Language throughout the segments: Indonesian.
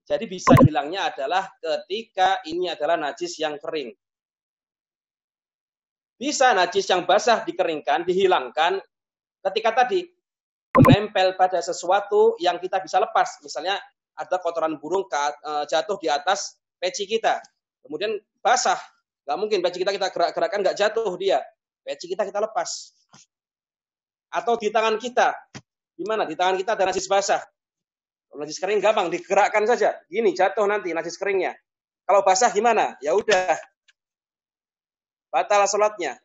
Jadi bisa hilangnya adalah ketika ini adalah najis yang kering. Bisa najis yang basah dikeringkan, dihilangkan ketika tadi menempel pada sesuatu yang kita bisa lepas. Misalnya ada kotoran burung jatuh di atas peci kita. Kemudian basah. Nggak mungkin peci kita gerak-gerakkan nggak jatuh dia. Peci kita lepas. Atau di tangan kita. Gimana? Di tangan kita ada najis basah. Kalau najis kering gampang digerakkan saja. Gini jatuh nanti najis keringnya. Kalau basah gimana? Ya udah. Batal sholatnya.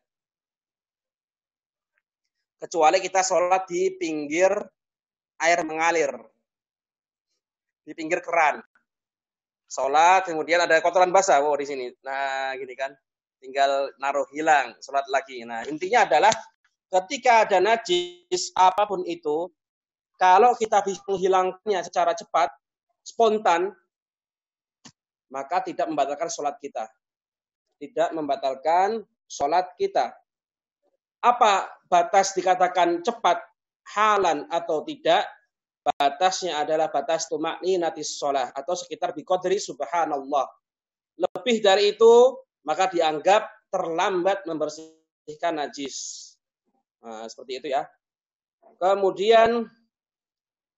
Kecuali kita sholat di pinggir air mengalir. Di pinggir keran. Sholat, kemudian ada kotoran basah. Oh, di sini. Nah, gini kan. Tinggal naruh hilang. Sholat lagi. Nah, intinya adalah ketika ada najis apapun itu, kalau kita bisa menghilangkannya secara cepat, spontan, maka tidak membatalkan sholat kita. Tidak membatalkan sholat kita. Apa batas dikatakan cepat, halan atau tidak? Batasnya adalah batas tumakninatis sholah atau sekitar biqadri subhanallah. Lebih dari itu, maka dianggap terlambat membersihkan najis. Nah, seperti itu ya. Kemudian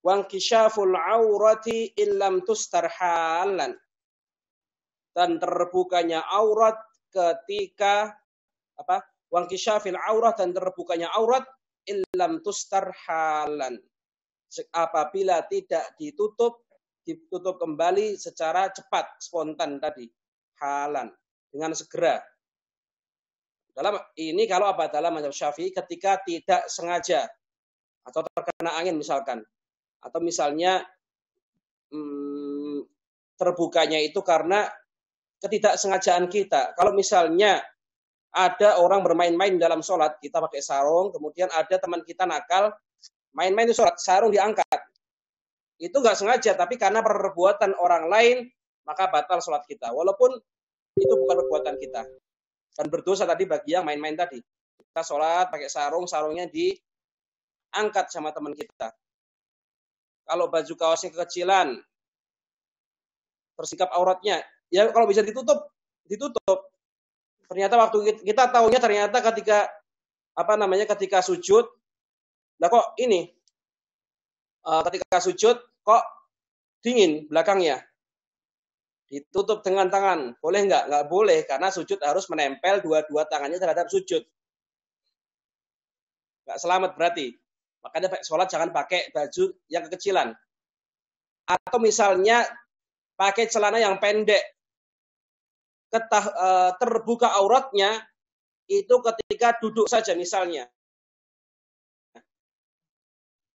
wangkishaful aurati illam tustarhalan. Dan terbukanya aurat ketika wangkishafil aurat dan terbukanya aurat illam tustarhalan. Apabila tidak ditutup kembali secara cepat, spontan tadi, halan, dengan segera. Dalam ini kalau dalam mazhab Syafi'i ketika tidak sengaja atau terkena angin misalkan, atau misalnya terbukanya itu karena ketidaksengajaan kita. Kalau misalnya ada orang bermain-main dalam sholat, kita pakai sarung, kemudian ada teman kita nakal main-main di sholat, sarung diangkat. Itu nggak sengaja, tapi karena perbuatan orang lain, maka batal sholat kita. Walaupun itu bukan perbuatan kita. Dan berdosa tadi bagi yang main-main tadi. Kita sholat pakai sarung, sarungnya diangkat sama teman kita. Kalau baju kaosnya kekecilan, tersikap auratnya, ya kalau bisa ditutup. Ternyata waktu kita tahunya ternyata ketika sujud, lah kok ini ketika sujud kok dingin belakangnya. Ditutup dengan tangan. Boleh nggak? Nggak boleh, karena sujud harus menempel dua-dua tangannya terhadap sujud. Nggak selamat berarti. Makanya sholat jangan pakai baju yang kekecilan. Atau misalnya pakai celana yang pendek. Terbuka auratnya itu ketika duduk saja misalnya.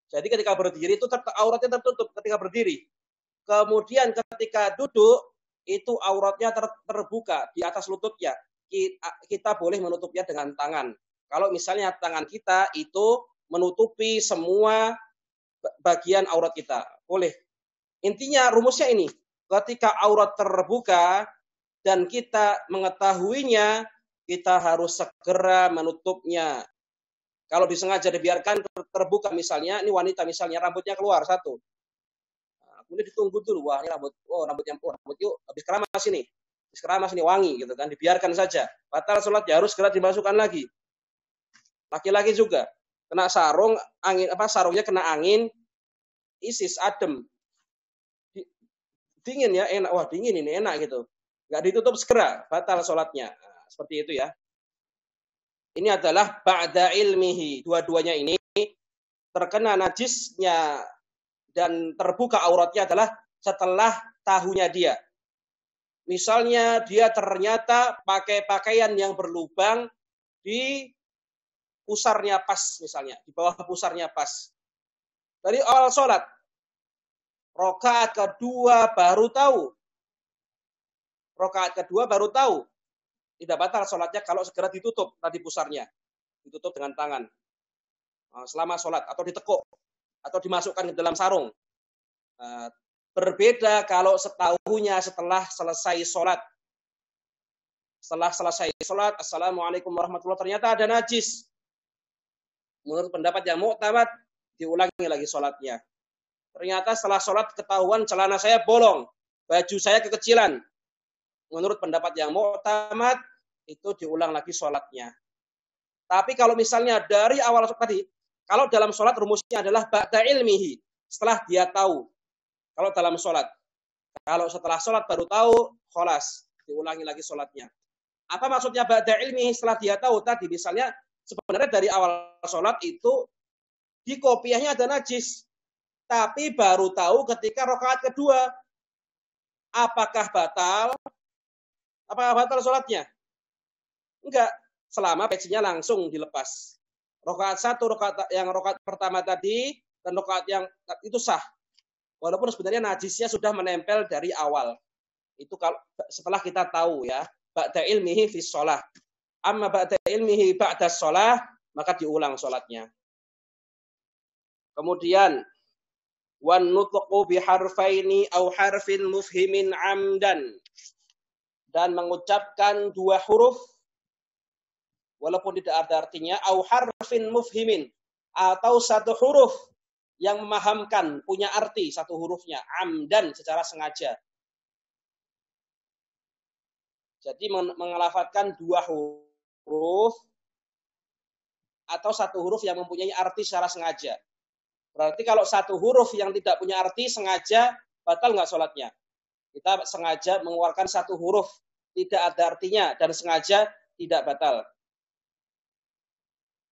Jadi ketika berdiri itu auratnya tertutup ketika berdiri. Kemudian ketika duduk itu auratnya terbuka di atas lututnya. Kita boleh menutupnya dengan tangan. Kalau misalnya tangan kita itu menutupi semua bagian aurat kita, boleh. Intinya rumusnya ini, ketika aurat terbuka dan kita mengetahuinya, kita harus segera menutupnya. Kalau disengaja dibiarkan terbuka misalnya, ini wanita misalnya rambutnya keluar satu. Nah, kemudian ditunggu dulu, wah ini rambut yuk, habis keramas ini wangi gitu kan, dibiarkan saja. Batal sholat ya harus segera dimasukkan lagi. Laki-laki juga kena sarung, sarungnya kena angin, isis adem. Dingin ya, enak. Wah, dingin ini enak gitu. Enggak ditutup segera, batal sholatnya. Nah, seperti itu ya. Ini adalah ba'da ilmihi. Dua-duanya ini terkena najisnya dan terbuka auratnya adalah setelah tahunya dia. Misalnya dia ternyata pakai pakaian yang berlubang di pusarnya pas misalnya. Di bawah pusarnya pas. Dari awal sholat. Rakaat kedua baru tahu. Tidak batal sholatnya kalau segera ditutup tadi pusarnya. Ditutup dengan tangan. Selama sholat. Atau ditekuk. Atau dimasukkan ke dalam sarung. Berbeda kalau setahunya setelah selesai sholat. Setelah selesai sholat. Assalamualaikum warahmatullahi wabarakatuh. Ternyata ada najis. Menurut pendapat yang mu'tamad. Diulangi lagi sholatnya. Ternyata setelah sholat ketahuan celana saya bolong. baju saya kekecilan. Menurut pendapat yang mu'tamad, itu diulang lagi sholatnya. Tapi kalau misalnya dari awal tadi, kalau dalam sholat rumusnya adalah ba'da ilmihi, setelah dia tahu. Kalau dalam sholat. Kalau setelah sholat baru tahu, kholas. Diulangi lagi sholatnya. Apa maksudnya ba'da ilmihi setelah dia tahu? Tadi misalnya sebenarnya dari awal sholat itu di kopiahnya ada najis. Tapi baru tahu ketika rakaat kedua. Apakah batal? Apakah batal sholatnya? Enggak. Selama pecinya langsung dilepas. Rakaat satu, rakaat pertama tadi, dan rakaat yang itu sah. Walaupun sebenarnya najisnya sudah menempel dari awal. Itu kalau setelah kita tahu ya. Ba'da ilmihi fi sholah. Amma ba'da ilmihi ba'da sholah, maka diulang sholatnya. Kemudian, wan nutqu biharfaini au harfin mufhimin amdan. Dan mengucapkan dua huruf walaupun tidak ada artinya, au harfin mufhimin, atau satu huruf yang memahamkan, punya arti satu hurufnya, amdan, secara sengaja. Jadi mengelafatkan dua huruf atau satu huruf yang mempunyai arti secara sengaja. Berarti kalau satu huruf yang tidak punya arti sengaja, batal nggak sholatnya? Kita sengaja mengeluarkan satu huruf tidak ada artinya dan sengaja tidak batal.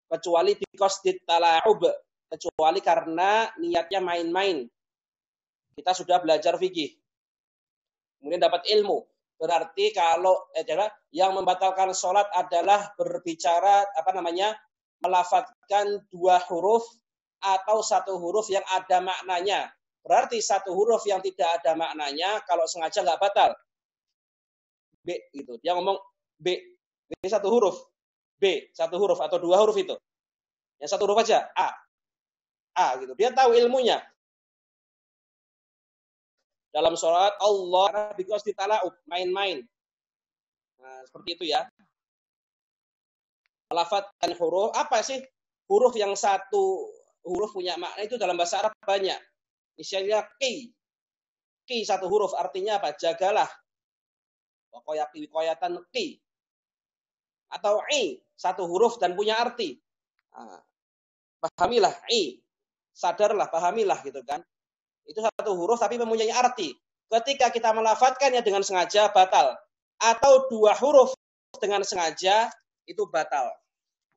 Kecuali biqasdit tala'ub, kecuali karena niatnya main-main. Kita sudah belajar fikih, kemudian dapat ilmu. Berarti kalau yang membatalkan sholat adalah berbicara melafadzkan dua huruf atau satu huruf yang ada maknanya. Berarti satu huruf yang tidak ada maknanya kalau sengaja nggak batal. B gitu. Dia ngomong B satu huruf. B satu huruf atau dua huruf itu. Yang satu huruf aja A gitu. Dia tahu ilmunya. Dalam sholat Allah biqasdi tala'ub, main-main. Nah, seperti itu ya. Melafadzkan huruf, apa sih huruf yang satu huruf punya makna itu dalam bahasa Arab banyak. Misalnya ki satu huruf artinya apa? Jagalah. Wikoyatan ki. Atau i satu huruf dan punya arti. Nah, pahamilah i, sadarlah, pahamilah gitu kan. Itu satu huruf tapi mempunyai arti. Ketika kita melafadzkannya dengan sengaja batal. Atau dua huruf dengan sengaja itu batal.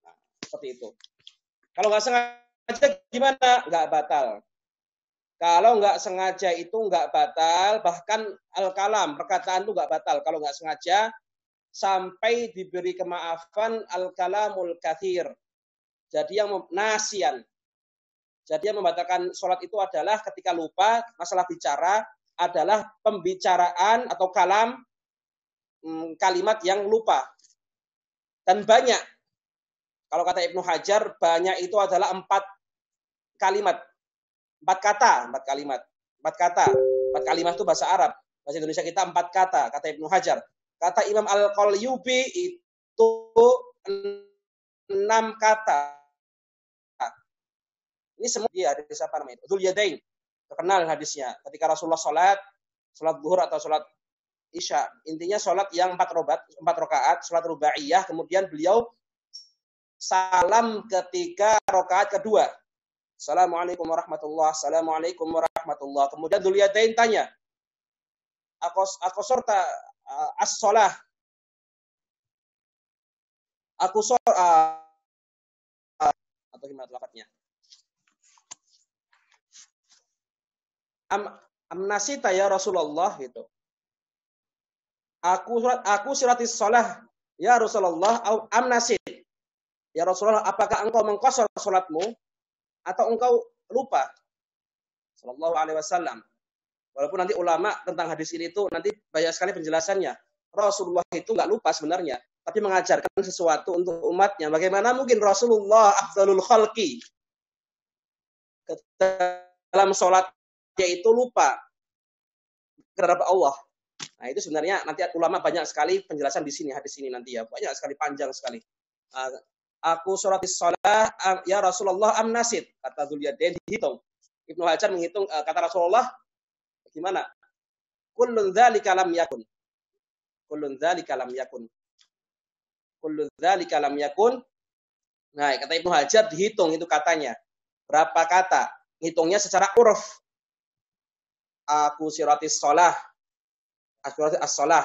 Nah, seperti itu. Kalau nggak sengaja gimana? Nggak batal. Kalau nggak sengaja itu nggak batal. Bahkan al-kalam, perkataan itu nggak batal. Kalau nggak sengaja sampai diberi kemaafan al-kalamul kathir. Jadi yang nasian. Jadi yang membatalkan sholat itu adalah ketika lupa, masalah bicara adalah pembicaraan atau kalam, kalimat yang lupa. Dan banyak. Kalau kata Ibnu Hajar, banyak itu adalah 4 kalimat. 4 kata, 4 kalimat. 4 kata. 4 kalimat itu bahasa Arab. Bahasa Indonesia kita 4 kata, kata Ibnu Hajar. Kata Imam Al-Qalyubi itu 6 kata. Ini semua dia hadis apa namanya? Dzul Yadain. Terkenal hadisnya. Ketika Rasulullah sholat zuhur atau sholat isya. Intinya sholat yang 4 rakaat, sholat rubaiyah. Kemudian beliau salam ketika rakaat kedua. Assalamualaikum warahmatullahi wabarakatuh. Assalamualaikum warahmatullahi wabarakatuh. Kemudian Dzul Yadain tanya, Aku sorta as-sholah. Aku sholat atau gimana lafadznya? Amnasita ya Rasulullah gitu. Aku siratis sholah ya Rasulullah amnasit. Ya Rasulullah, apakah engkau mengqashar sholatmu atau engkau lupa? Sallallahu alaihi wasallam. Walaupun nanti ulama tentang hadis ini itu nanti banyak sekali penjelasannya. Rasulullah itu enggak lupa sebenarnya, tapi mengajarkan sesuatu untuk umatnya. Bagaimana mungkin Rasulullah afdalul khalqi dalam sholat yaitu lupa terhadap Allah. Nah, itu sebenarnya nanti ulama banyak sekali penjelasan di sini, hadis ini nanti ya. Banyak sekali, panjang sekali. Aku sholatis sholah ya Rasulullah amnasid. Kata Dzul Yadain dihitung. Ibnu Hajar menghitung kata Rasulullah gimana? kullun dzalika lam yakun. Kullun dzalika lam yakun. Kullun dzalika lam yakun. Nah, kata Ibnu Hajar dihitung itu katanya. Berapa kata? Hitungnya secara uruf. Aku siratis shalah. Aku siratis as-shalah.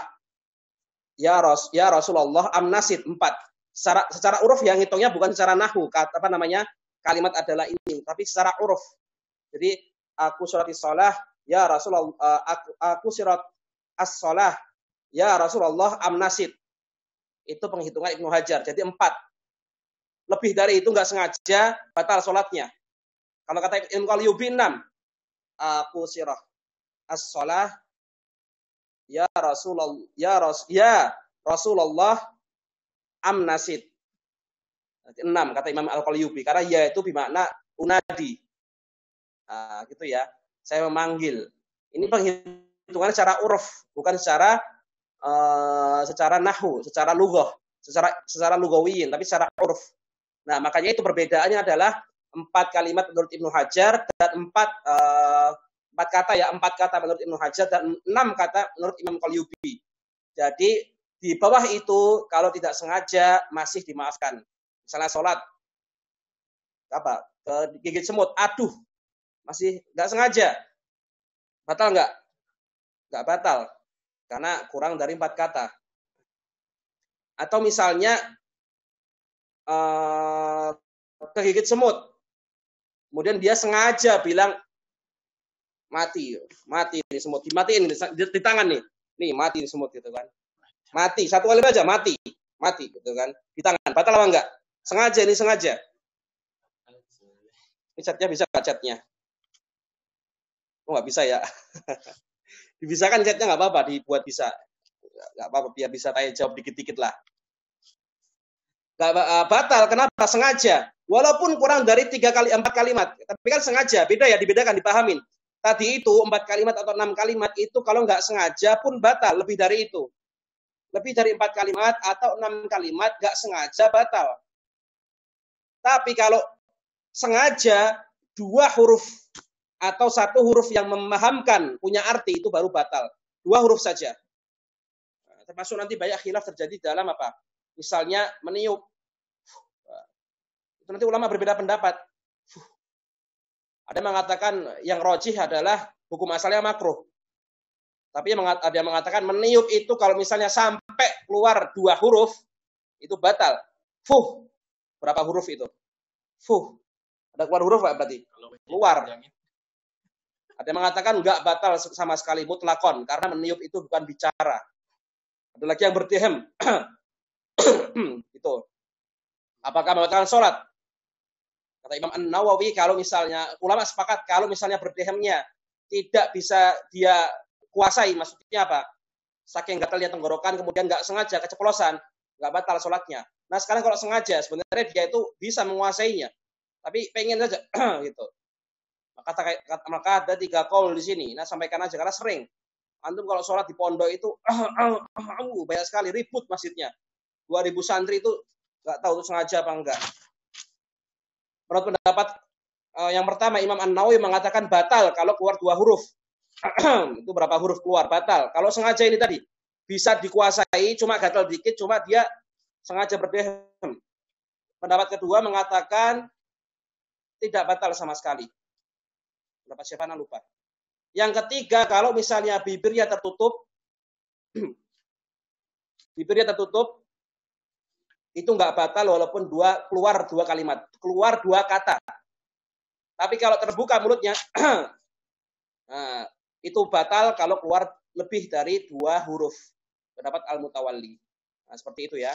Ya Rasulullah amnasid 4. Secara uruf yang hitungnya bukan secara nahwu, apa namanya? Kalimat adalah ini, tapi secara uruf. Jadi aku siratis shalah, ya Rasulullah, aku sirat as-shalah, ya Rasulullah amnasid. Itu penghitungan Ibnu Hajar. Jadi 4. Lebih dari itu enggak sengaja batal salatnya. Kalau kata Ibnu Qayyubi 6. Aku sirah as-shalah, ya Rasulullah amnasid. 6 kata Imam Al-Qayyubi, karena ya itu bermakna unadi. Nah, gitu ya. Saya memanggil. Ini penghitungan secara uruf, bukan secara nahwu, secara lughah, secara lughawiyin, tapi secara uruf. Nah, makanya itu perbedaannya adalah 4 kalimat menurut Ibnu Hajar dan 4 kata ya, 4 kata menurut Ibnu Hajar dan 6 kata menurut Imam Qayyubi. Jadi di bawah itu kalau tidak sengaja masih dimaafkan. Misalnya sholat, apa? Gigit semut, aduh, masih nggak sengaja, batal nggak? Nggak batal, karena kurang dari 4 kata. Atau misalnya kegigit semut, kemudian dia sengaja bilang mati ini semut, dimatiin di tangan nih mati ini semut gitu kan, mati 1 kali aja mati gitu kan, di tangan, batal apa enggak? Sengaja. Ini chatnya bisa nggak chatnya? Oh nggak bisa ya? Dibisakan chatnya nggak apa-apa, dibuat bisa, nggak apa-apa, biar bisa tanya jawab dikit-dikit lah. Nggak batal, kenapa? Sengaja. Walaupun kurang dari 4 kalimat, tapi kan sengaja, beda ya, dibedakan, dipahamin. Tadi itu 4 kalimat atau 6 kalimat itu kalau nggak sengaja pun batal, lebih dari itu. Lebih dari 4 kalimat atau 6 kalimat nggak sengaja batal. Tapi kalau sengaja 2 huruf atau 1 huruf yang memahamkan punya arti itu baru batal. 2 huruf saja. Termasuk nanti banyak khilaf terjadi dalam apa? Misalnya meniup. Itu nanti ulama berbeda pendapat. Ada yang mengatakan yang rajih adalah hukum asalnya makruh. Tapi ada yang mengatakan meniup itu kalau misalnya sampai keluar 2 huruf itu batal. Fuh. Berapa huruf itu? Fuh. Ada keluar huruf Pak berarti? Keluar. Ada yang mengatakan enggak batal sama sekali mutlakon karena meniup itu bukan bicara. Ada lagi yang berdihem. Itu. Apakah membatalkan sholat? Kata Imam An-Nawawi, kalau misalnya ulama sepakat kalau misalnya berdihemnya tidak bisa dia kuasai, maksudnya apa? Saking gatalnya tenggorokan kemudian enggak sengaja keceplosan, enggak batal sholatnya. Nah sekarang kalau sengaja sebenarnya dia itu bisa menguasainya, tapi pengen saja gitu. Maka ada 3 qaul di sini. Nah sampaikan aja karena sering. Antum kalau sholat di pondok itu banyak sekali ribut masjidnya. 2000 santri itu nggak tahu itu sengaja apa enggak. Menurut pendapat yang pertama Imam An-Nawawi mengatakan batal kalau keluar 2 huruf. Itu berapa huruf keluar batal. Kalau sengaja ini tadi bisa dikuasai, cuma gatal dikit, cuma dia sengaja berdihem. Pendapat kedua mengatakan tidak batal sama sekali. Pendapat siapa lupa. Yang ketiga, kalau misalnya bibirnya tertutup, itu nggak batal walaupun keluar 2 kalimat, keluar 2 kata. Tapi kalau terbuka mulutnya, nah, itu batal kalau keluar lebih dari 2 huruf. Pendapat Al-Mutawalli. Nah, seperti itu ya.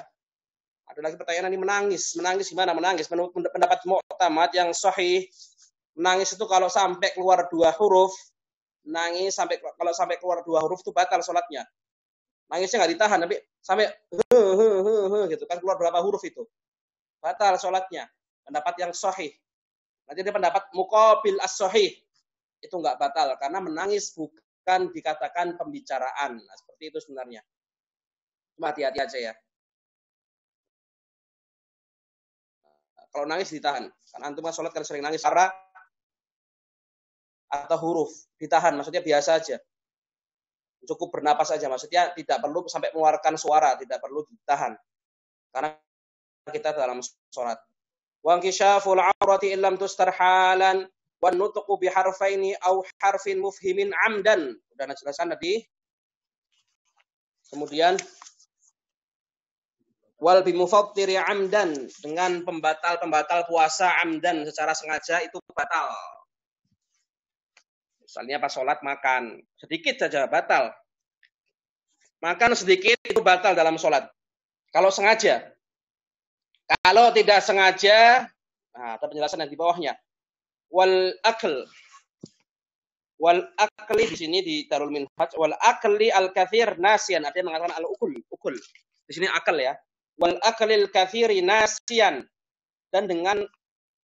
Ada lagi pertanyaan ini menangis gimana menangis? Menurut pendapat Mu'tamad yang sahih, menangis itu kalau sampai keluar 2 huruf, kalau sampai keluar 2 huruf itu batal sholatnya. Nangisnya nggak ditahan, tapi sampai gitu kan keluar berapa huruf itu, batal sholatnya. Pendapat yang sahih. Nanti ada pendapat muqabil as-sahih, itu nggak batal karena menangis bukan dikatakan pembicaraan. Nah, seperti itu sebenarnya. Cuma hati-hati aja ya. Kalau nangis ditahan. Kan antum kan sholat kan sering nangis suara atau huruf, ditahan, maksudnya biasa aja. cukup bernapas saja, maksudnya tidak perlu sampai mengeluarkan suara, tidak perlu ditahan. Karena kita dalam sholat. Wa inkishaful aurati illam tustar halan wa nutqu bi harfaini aw harfin mufhimin amdan. Sudah jelaskan tadi. Kemudian wal bimufattiri amdan, dengan pembatal puasa amdan secara sengaja itu batal. Misalnya pas sholat makan sedikit saja batal. Makan sedikit itu batal dalam sholat. Kalau sengaja. Kalau tidak sengaja, nah, ada penjelasan yang di bawahnya. Wal akli di sini di Darul Minhaj, wal akli al kathir nasian, ada yang mengatakan al ukul. Di sini akal ya. Wal aklil kathiri nasian, dan dengan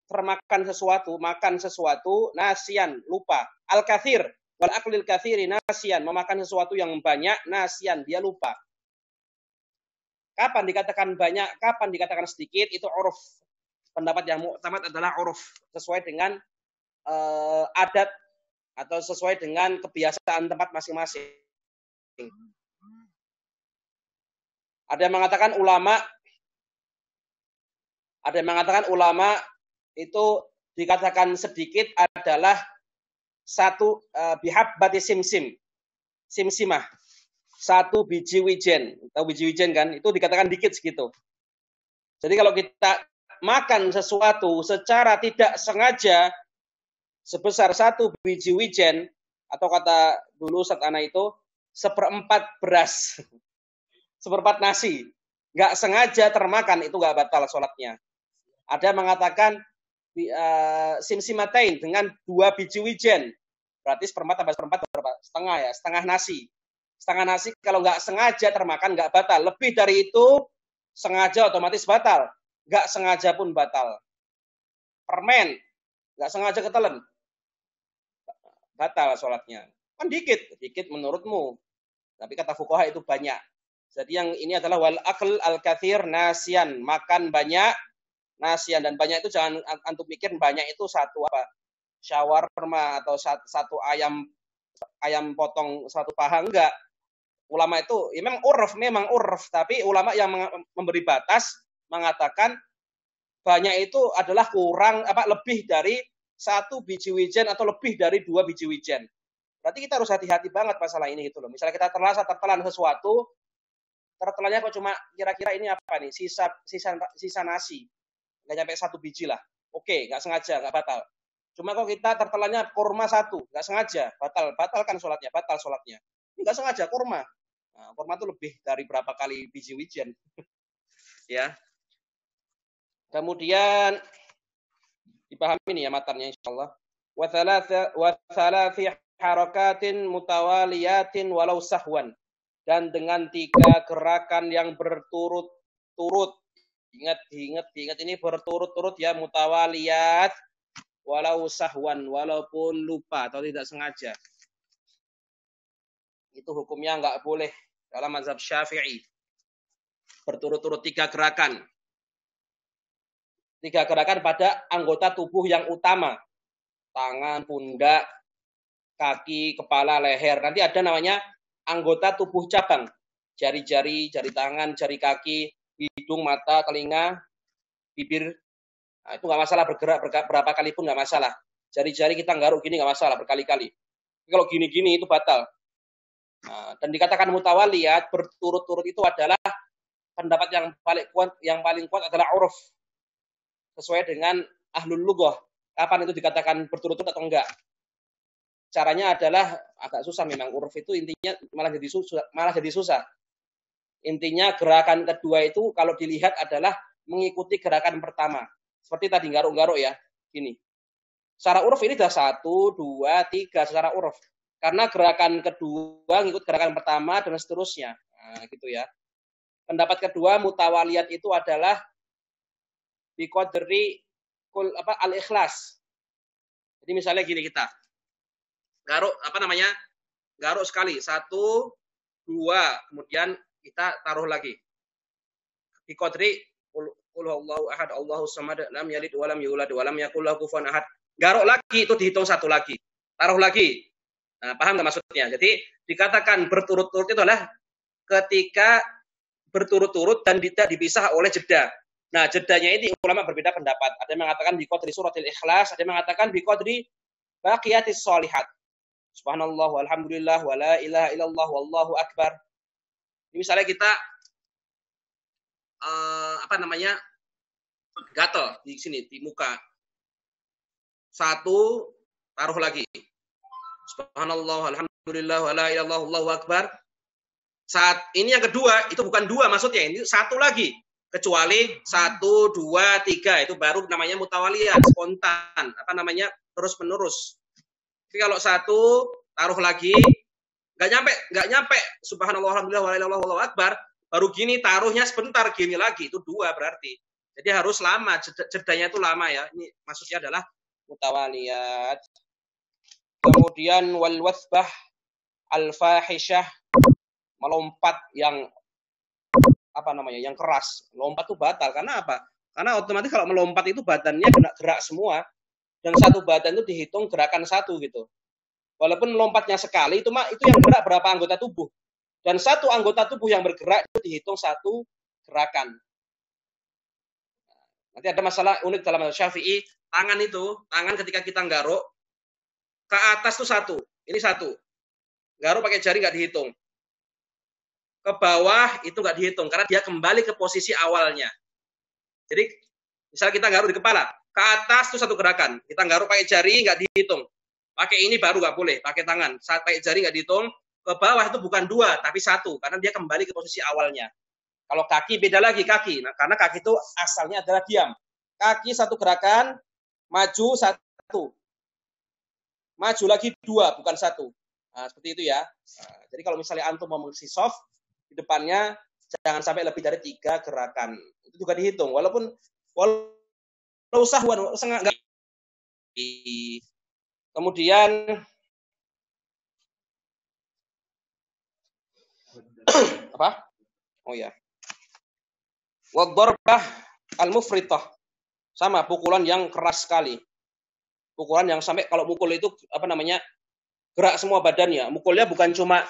termakan sesuatu, makan sesuatu, nasian, lupa. Al-kathir, wal aklil kathiri nasian, memakan sesuatu yang banyak, nasian, dia lupa. Kapan dikatakan banyak, kapan dikatakan sedikit, itu uruf. Pendapat yang mu'tamad adalah uruf, sesuai dengan adat atau sesuai dengan kebiasaan tempat masing-masing. Ada yang mengatakan ulama itu dikatakan sedikit adalah satu bihabbati simsimah, satu biji wijen. Tahu biji wijen kan? Itu dikatakan dikit segitu. Jadi kalau kita makan sesuatu secara tidak sengaja sebesar satu biji wijen, atau kata dulu Ustaz Ana itu 1/4 beras, 1/4 nasi, nggak sengaja termakan, itu nggak batal sholatnya. Ada yang mengatakan simsimatain dengan 2 biji wijen, berarti 1/4 tambah 1/4 berapa? Setengah ya, setengah nasi. Setengah nasi kalau nggak sengaja termakan nggak batal. Lebih dari itu sengaja otomatis batal. Nggak sengaja pun batal. Permen nggak sengaja ketelen, batal sholatnya. Kan dikit menurutmu. Tapi kata fuqaha itu banyak. Jadi yang ini adalah wal akl al kathir nasian, makan banyak nasian, dan banyak itu jangan antum pikir banyak itu satu shawarma atau satu ayam potong satu paha, enggak. Ulama itu memang urf, tapi ulama yang memberi batas mengatakan banyak itu adalah lebih dari 1 biji wijen atau lebih dari 2 biji wijen. Berarti kita harus hati-hati banget masalah ini gitu loh. Misalnya kita tertelan sesuatu, tertelannya kok cuma kira-kira ini apa nih, sisa nasi, nggak nyampe 1 biji lah. Oke, nggak sengaja, nggak batal. Cuma kok kita tertelannya kurma 1, nggak sengaja, batalkan sholatnya, batal sholatnya. Nggak sengaja kurma. Nah, kurma itu lebih dari berapa kali biji wijen. Ya. Kemudian dipahami nih ya matannya insyaallah. Wa thalathi harakatin mutawaliyatin walau sahwan, dan dengan 3 gerakan yang berturut-turut. Ingat ini berturut-turut ya, mutawaliyat walau sahwan, walaupun lupa atau tidak sengaja. Itu hukumnya enggak boleh dalam mazhab Syafi'i. Berturut-turut 3 gerakan. 3 gerakan pada anggota tubuh yang utama. Tangan, pundak, kaki, kepala, leher. Nanti ada namanya anggota tubuh cabang. Jari-jari, jari tangan, jari kaki, hidung, mata, telinga, bibir. Nah, itu nggak masalah, bergerak berapa kali pun nggak masalah. Jari-jari kita garuk gini nggak masalah, berkali-kali. Kalau gini-gini itu batal. Nah, dan dikatakan mutawaliyat, berturut-turut itu adalah pendapat yang paling kuat adalah uruf. Sesuai dengan ahlul lughah. Kapan itu dikatakan berturut-turut atau enggak? Caranya adalah agak susah memang, uruf itu intinya malah jadi susah. Intinya gerakan kedua itu kalau dilihat adalah mengikuti gerakan pertama. Seperti tadi garuk-garuk ya, gini. Secara uruf ini sudah 1, 2, 3 secara uruf. Karena gerakan kedua ngikut gerakan pertama dan seterusnya. Nah, gitu ya. Pendapat kedua mutawaliyat itu adalah biqadri al-ikhlas. Jadi misalnya gini kita. Garuk garuk sekali, 1, 2, kemudian kita taruh lagi. Biqadri qul huwallahu ahad Allahus samad lam yalid wa lam yulad wa lam yakul lahu kufuwan ahad. Garuk lagi itu dihitung 1 lagi. Taruh lagi. Nah, paham nggak maksudnya? Jadi dikatakan berturut-turut itu adalah ketika berturut-turut dan tidak dipisah oleh jeda. Nah, jedanya ini ulama berbeda pendapat. Ada yang mengatakan bi qadri suratil ikhlas, ada yang mengatakan bi qadri baqiyatis sholihat. Subhanallah walhamdulillah wala ilaha illallah wallahu akbar. Ini misalnya kita gatal di sini di muka. Satu, taruh lagi. Subhanallah alhamdulillah wala ilaha illallah wallahu akbar. Saat ini yang kedua, itu bukan dua maksudnya, ini satu lagi. Kecuali 1, 2, 3 itu baru namanya mutawaliyah, spontan, terus menerus. Tapi kalau satu, taruh lagi, nggak nyampe. Subhanallah alhamdulillah wala ilaha illallah wallahu akbar. Baru gini, taruhnya sebentar, gini lagi, itu dua berarti. Jadi harus lama, jedanya itu lama ya. Ini maksudnya adalah mutawaliyat. Kemudian wal wasbah al fahishah, melompat yang yang keras. Lompat itu batal. Karena apa? Karena otomatis kalau melompat itu badannya gerak semua dan satu badan itu dihitung gerakan satu gitu. Walaupun melompatnya sekali itu yang gerak berapa anggota tubuh. Dan satu anggota tubuh yang bergerak itu dihitung satu gerakan. Nanti ada masalah unik dalam Syafi'i, tangan ketika kita nggaruk ke atas tuh satu, ini satu. Nggaruk pakai jari nggak dihitung. Ke bawah itu nggak dihitung karena dia kembali ke posisi awalnya. Jadi misal kita nggaruk di kepala, ke atas tuh satu gerakan. Kita nggaruk pakai jari nggak dihitung. Pakai ini baru nggak boleh, pakai tangan. Saat pakai jari nggak dihitung. Ke bawah itu bukan dua, tapi satu. Karena dia kembali ke posisi awalnya. Kalau kaki beda lagi kaki. Nah, karena kaki itu asalnya adalah diam. Kaki satu gerakan, maju satu. Maju lagi dua, bukan satu. Nah, seperti itu ya. Nah, jadi kalau misalnya antum mau mengisi soft, di depannya jangan sampai lebih dari 3 gerakan. Itu juga dihitung. Walaupun sahwan, enggak. Kemudian apa? Oh ya. Wadharbah al-mufritah. Sama, pukulan yang keras sekali. Pukulan yang sampai kalau mukul itu gerak semua badannya. Mukulnya bukan cuma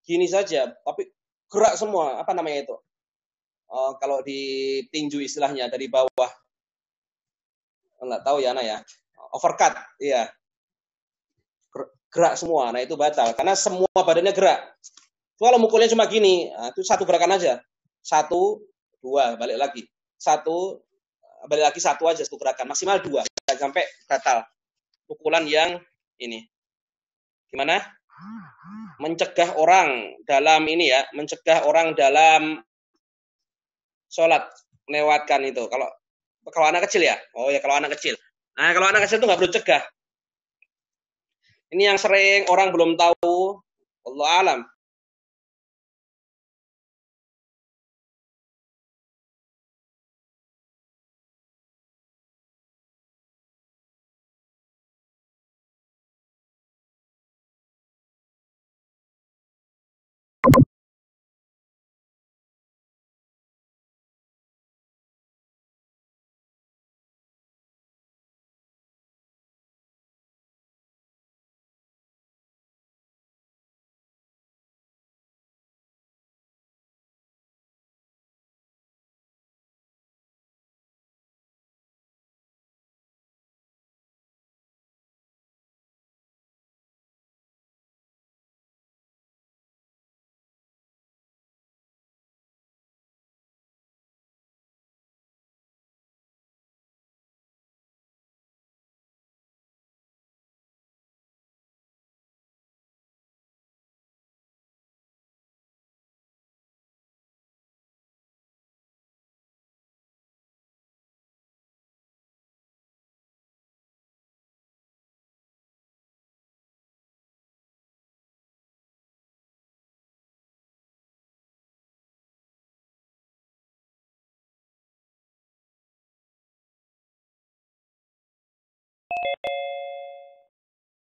gini saja, tapi gerak semua. Itu? Kalau di tinju istilahnya dari bawah. Enggak tahu ya, ya. Overcut, iya. Gerak semua. Nah, itu batal karena semua badannya gerak. Kalau mukulnya cuma gini, itu satu gerakan aja. 1, 2, balik lagi. 1, balik lagi 1 aja, satu gerakan. Maksimal 2, sampai batal. Pukulan yang ini. Gimana? Mencegah orang dalam sholat, melewatkan itu. Kalau anak kecil ya? Oh ya, kalau anak kecil. Nah, kalau anak kecil itu nggak perlu cegah. Ini yang sering orang belum tahu. Wallahu alam.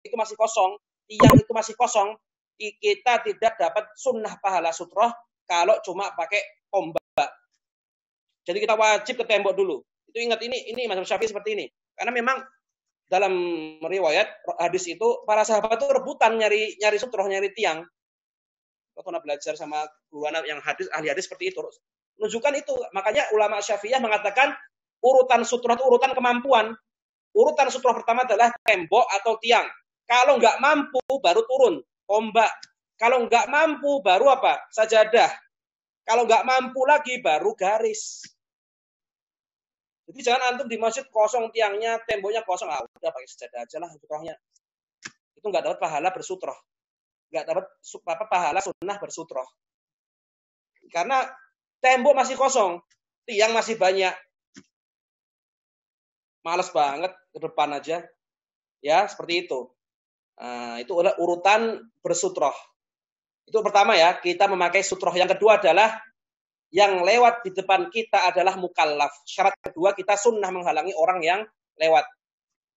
Itu masih kosong, tiang itu masih kosong, kita tidak dapat sunnah pahala sutroh kalau cuma pakai ombak. Jadi kita wajib ke tembok dulu. Itu ingat ini mazhab Syafi'i seperti ini. Karena memang dalam riwayat hadis itu para sahabat itu rebutan nyari sutroh, nyari tiang. Kau pernah belajar sama guru anak yang ahli hadis seperti itu. Menunjukkan itu. Makanya ulama Syafi'iyah mengatakan urutan sutroh itu urutan kemampuan. Urutan sutroh pertama adalah tembok atau tiang. Kalau nggak mampu baru turun ombak. Kalau nggak mampu baru apa? Sajadah. Kalau nggak mampu lagi baru garis. Jadi jangan antum di masjid kosong tiangnya, temboknya kosong. Udah pakai sajadah aja lah sutrohnya. Itu nggak dapat pahala bersutroh. Nggak dapat pahala sunnah bersutroh. Karena tembok masih kosong, tiang masih banyak. Males banget ke depan aja. Ya, seperti itu. Nah, itu adalah urutan bersutroh. Itu pertama ya, kita memakai sutroh. Yang kedua adalah yang lewat di depan kita adalah mukallaf. Syarat kedua, kita sunnah menghalangi orang yang lewat.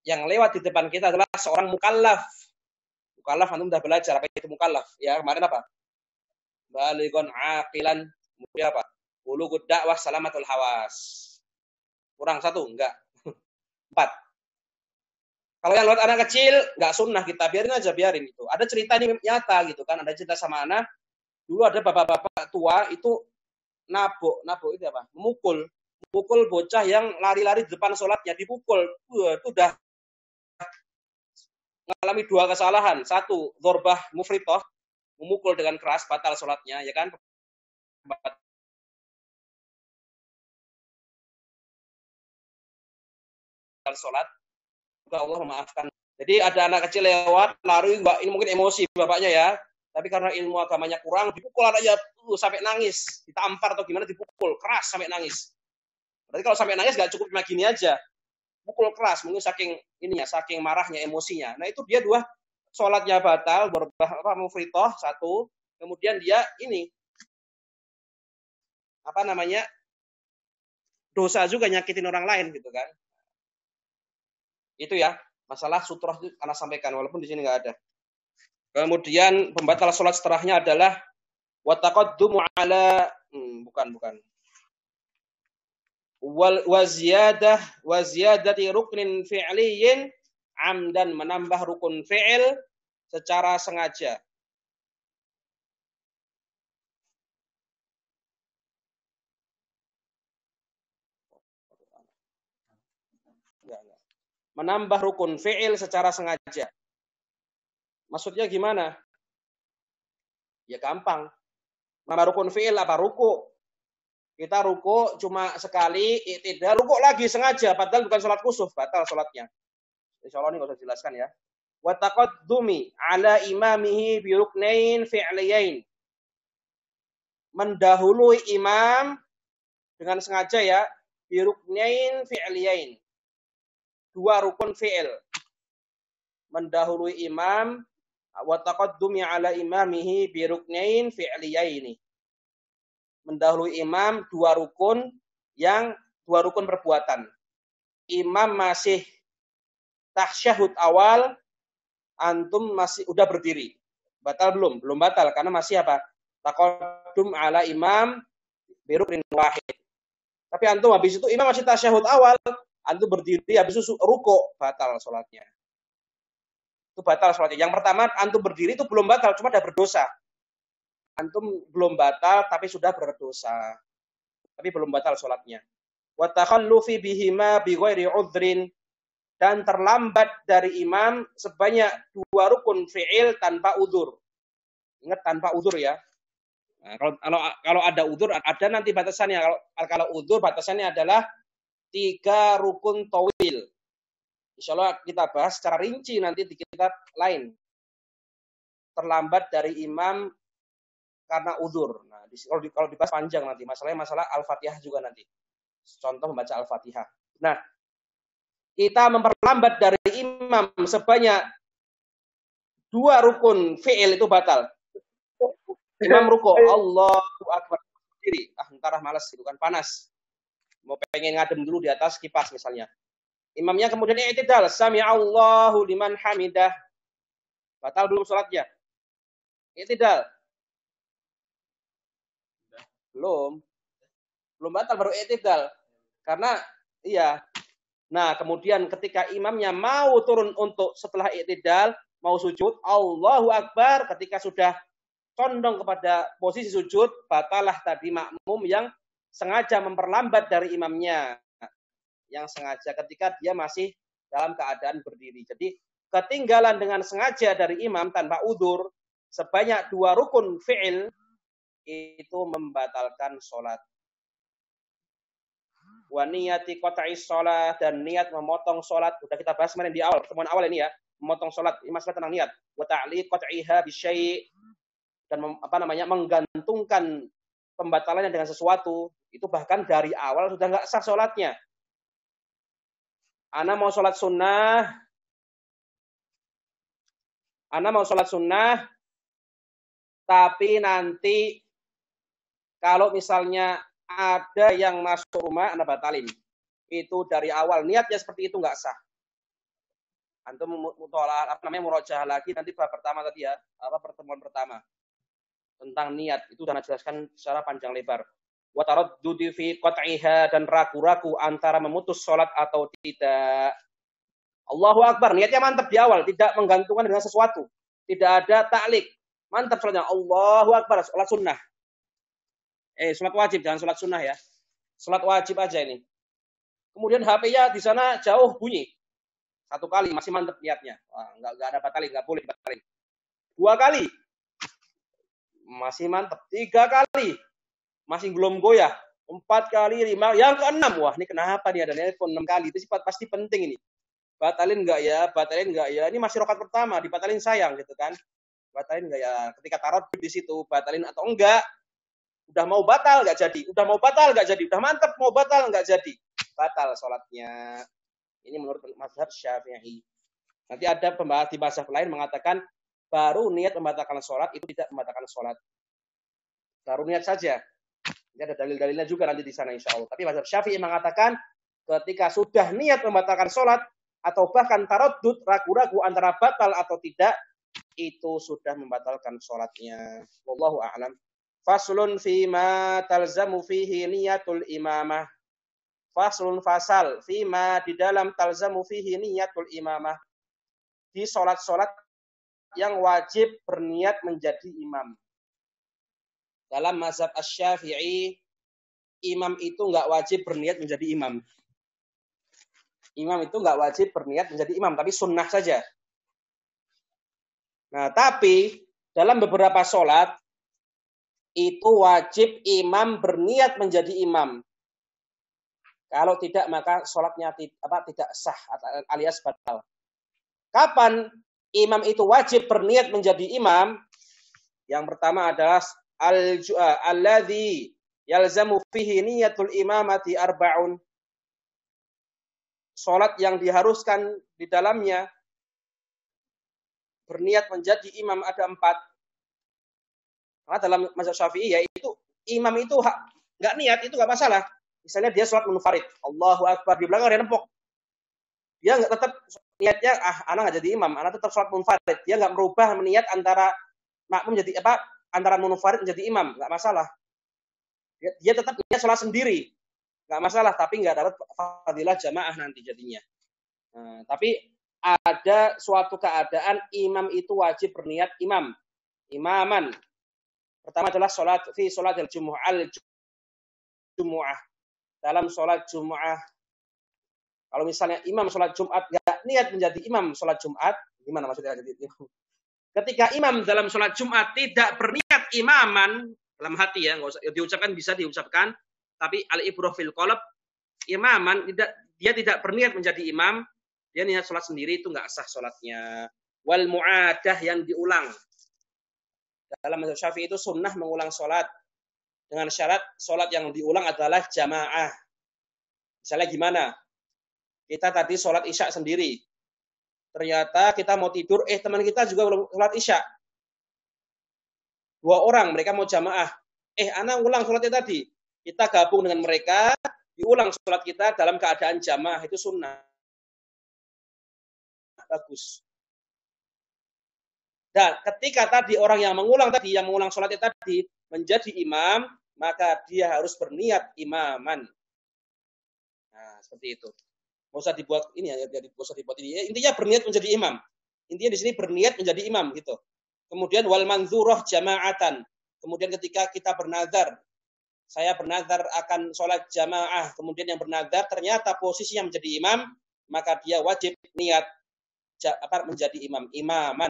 Yang lewat di depan kita adalah seorang mukallaf. Mukallaf, antum sudah belajar apa itu mukallaf. Ya, kemarin apa? Balighun aqilan. Kemudian apa? Bulughud da'wah salamatul hawas. Kurang satu, enggak. 4. Kalau yang lewat anak kecil, enggak sunnah kita. Biarin itu. Ada cerita ini nyata gitu kan. Ada cerita sama anak. Dulu ada bapak-bapak tua itu nabok itu apa? Memukul bocah yang lari-lari di depan sholatnya, dipukul. Itu udah mengalami 2 kesalahan. 1, dzorbah mufritoh, memukul dengan keras, batal sholatnya, ya kan? Batal sholat. Allah memaafkan. Jadi ada anak kecil lewat, lari, ini mungkin emosi bapaknya ya. Tapi karena ilmu agamanya kurang, dipukul anaknya sampai nangis, ditampar atau gimana, dipukul keras sampai nangis. Berarti kalau sampai nangis nggak cukup cuma gini aja, pukul keras, mungkin saking marahnya, emosinya. Nah itu dia 2, sholatnya batal, mufritoh 1, kemudian dia dosa juga nyakitin orang lain gitu kan. Itu ya masalah sutroh itu karena sampaikan, walaupun di sini nggak ada. Kemudian pembatal sholat setelahnya adalah wataqaddumu ala bukan waziyadati ruknin fi'liyin amdan, menambah rukun fi'il secara sengaja. Menambah rukun fi'il secara sengaja. Maksudnya gimana? Ya gampang. Menambah rukun fi'il apa? Ruku. Kita ruku cuma sekali, tidak ruku lagi sengaja, padahal bukan sholat kusuf, batal sholatnya. Insyaallah ini nggak usah jelaskan ya. Wa taqaddumi ala imamihi bi ruknain fi'liyain. Mendahului imam dengan sengaja ya, bi ruknain fi'liyain. 2 rukun fi'il. Mendahului imam wa taqaddumi ala imamihi bi ruknain fi'liyaini. Mendahului imam 2 rukun perbuatan. Imam masih tasyahud awal, antum masih udah berdiri. Batal belum? Belum batal karena masih apa? Taqaddum ala imam bi ruknin wahid. Tapi antum habis itu imam masih tasyahud awal, antum berdiri habis itu ruku, batal sholatnya. Itu batal sholatnya. Yang pertama antum berdiri itu belum batal, cuma udah berdosa. Antum belum batal tapi sudah berdosa. Tapi belum batal sholatnya. Wa takhallufi bihima bi ghairi udhrin, dan terlambat dari imam sebanyak 2 rukun fi'il tanpa udzur. Ingat tanpa udzur ya. Nah, kalau ada udzur ada nanti batasannya. Kalau udzur batasannya adalah 3 rukun tawil. Insyaallah kita bahas secara rinci nanti di kitab lain. Terlambat dari imam karena udzur. Nah, kalau dibahas panjang nanti. Masalah Al-Fatihah juga nanti. Contoh membaca Al-Fatihah. Nah, kita memperlambat dari imam sebanyak 2 rukun fi'il itu batal. Imam ruku, Allahu Akbar, berdiri. Ntar malas gitu kan, panas. Mau pengen ngadem dulu di atas kipas misalnya. Imamnya kemudian i'tidal, sami'allahu liman hamidah. Batal belum sholatnya? I'tidal. Belum batal, baru i'tidal. Karena Nah, kemudian ketika imamnya mau turun untuk setelah i'tidal, mau sujud, Allahu Akbar, ketika sudah condong kepada posisi sujud, batalah tadi makmum yang sengaja memperlambat dari imamnya. Yang sengaja ketika dia masih dalam keadaan berdiri. Jadi ketinggalan dengan sengaja dari imam tanpa udzur sebanyak 2 rukun fi'il itu membatalkan sholat. Wa niyati qat'i sholat, dan niat memotong sholat. Sudah kita bahas kemarin di awal, pertemuan awal ini ya. Memotong sholat, ini masalah tentang niat. Wa ta'liq qat'iha bisyai', dan menggantungkan pembatalannya dengan sesuatu. Itu bahkan dari awal sudah nggak sah sholatnya. Ana mau sholat sunnah, tapi nanti kalau misalnya ada yang masuk rumah, Anda batalin. Itu dari awal niatnya seperti itu nggak sah. Antum murojaah lagi nanti bab pertama tadi ya, pertemuan pertama tentang niat itu sudah jelaskan secara panjang lebar. Wa taraddudi fi qat'iha, dan ragu-ragu antara memutus sholat atau tidak. Allahu Akbar, niatnya mantap di awal, tidak menggantungkan dengan sesuatu, tidak ada ta'liq, mantap sholatnya. Allahu Akbar, sholat sunnah. Sholat wajib, jangan sholat sunnah ya. Sholat wajib aja ini. Kemudian HP-nya di sana jauh bunyi. 1 kali masih mantap niatnya. Wah, nggak ada batalin, nggak boleh batalin. 2 kali masih mantap. 3 kali masih belum goyah. 4 kali, 5, yang ke-6. Wah, ini kenapa nih ada telepon 6 kali? Itu pasti penting ini. Batalin nggak ya? Ini masih rakaat pertama, dibatalin sayang gitu kan. Batalin nggak ya? Ketika taradud di situ, batalin atau enggak? Udah mau batal nggak jadi, udah mantap mau batal nggak jadi, batal sholatnya. Ini menurut mazhab Syafi'i. Nanti ada pembahas di mazhab lain mengatakan baru niat membatalkan sholat itu tidak membatalkan sholat, baru niat saja. Ini ada dalil-dalilnya juga nanti di sana insya Allah. Tapi mazhab Syafi'i mengatakan ketika sudah niat membatalkan sholat atau bahkan taraddud, ragu-ragu antara batal atau tidak, itu sudah membatalkan sholatnya. Wallahu a'lam. Faslun fima talzamu fihi niyatul imamah. Faslun fasal fima di dalam talzamu fihi niyatul imamah. Di sholat-sholat yang wajib berniat menjadi imam. Dalam mazhab Asy-Syafi'i, imam itu nggak wajib berniat menjadi imam. Imam itu nggak wajib berniat menjadi imam, tapi sunnah saja. Nah, tapi dalam beberapa sholat itu wajib imam berniat menjadi imam. Kalau tidak maka sholatnya tidak sah alias batal. Kapan imam itu wajib berniat menjadi imam? Yang pertama adalah alladzi yalzamu fihi niyatul imamati arba'un. Sholat yang diharuskan di dalamnya berniat menjadi imam ada 4. Karena dalam mazhab Syafi'i yaitu imam itu nggak niat itu nggak masalah. Misalnya dia sholat munfarid, Allahu Akbar, di belakang ada nempok. Dia nggak tetap niatnya anak nggak jadi imam, anak tetap sholat munfarid. Dia nggak merubah niat antara makmum jadi antara munfarid menjadi imam, nggak masalah. Dia tetap niat sholat sendiri, nggak masalah. Tapi nggak dapat fadilah jamaah nanti jadinya. Nah, tapi ada suatu keadaan imam itu wajib berniat imaman. Pertama adalah sholat al-jumu'ah. Dalam sholat Jum'ah. Kalau misalnya imam sholat Jumat nggak niat menjadi imam sholat Jumat, gimana maksudnya jadi imam? Ketika imam dalam sholat Jumat tidak berniat imaman dalam hati ya, nggak usah diucapkan, bisa diucapkan, tapi al-ibrah fil qalb, imaman dia tidak berniat menjadi imam, dia niat sholat sendiri, itu nggak sah sholatnya. Wal mu'adah, yang diulang. Dalam mazhab Syafi'i itu sunnah mengulang sholat. Dengan syarat sholat yang diulang adalah jamaah. Misalnya gimana? Kita tadi sholat isya sendiri. Ternyata kita mau tidur, teman kita juga belum sholat isya. 2 orang, mereka mau jamaah. Ana ulang sholatnya tadi. Kita gabung dengan mereka, diulang sholat kita dalam keadaan jamaah. Itu sunnah. Bagus. Dan ketika tadi orang yang mengulang sholatnya tadi menjadi imam, maka dia harus berniat imaman. Nah, seperti itu. Nggak usah dibuat ini ya, nggak usah dibuat ini. Intinya berniat menjadi imam. Intinya di sini berniat menjadi imam gitu. Kemudian wal manzurah jama'atan. Kemudian ketika kita bernazar, saya bernazar akan sholat jamaah, kemudian yang bernazar ternyata posisinya menjadi imam, maka dia wajib niat menjadi imaman.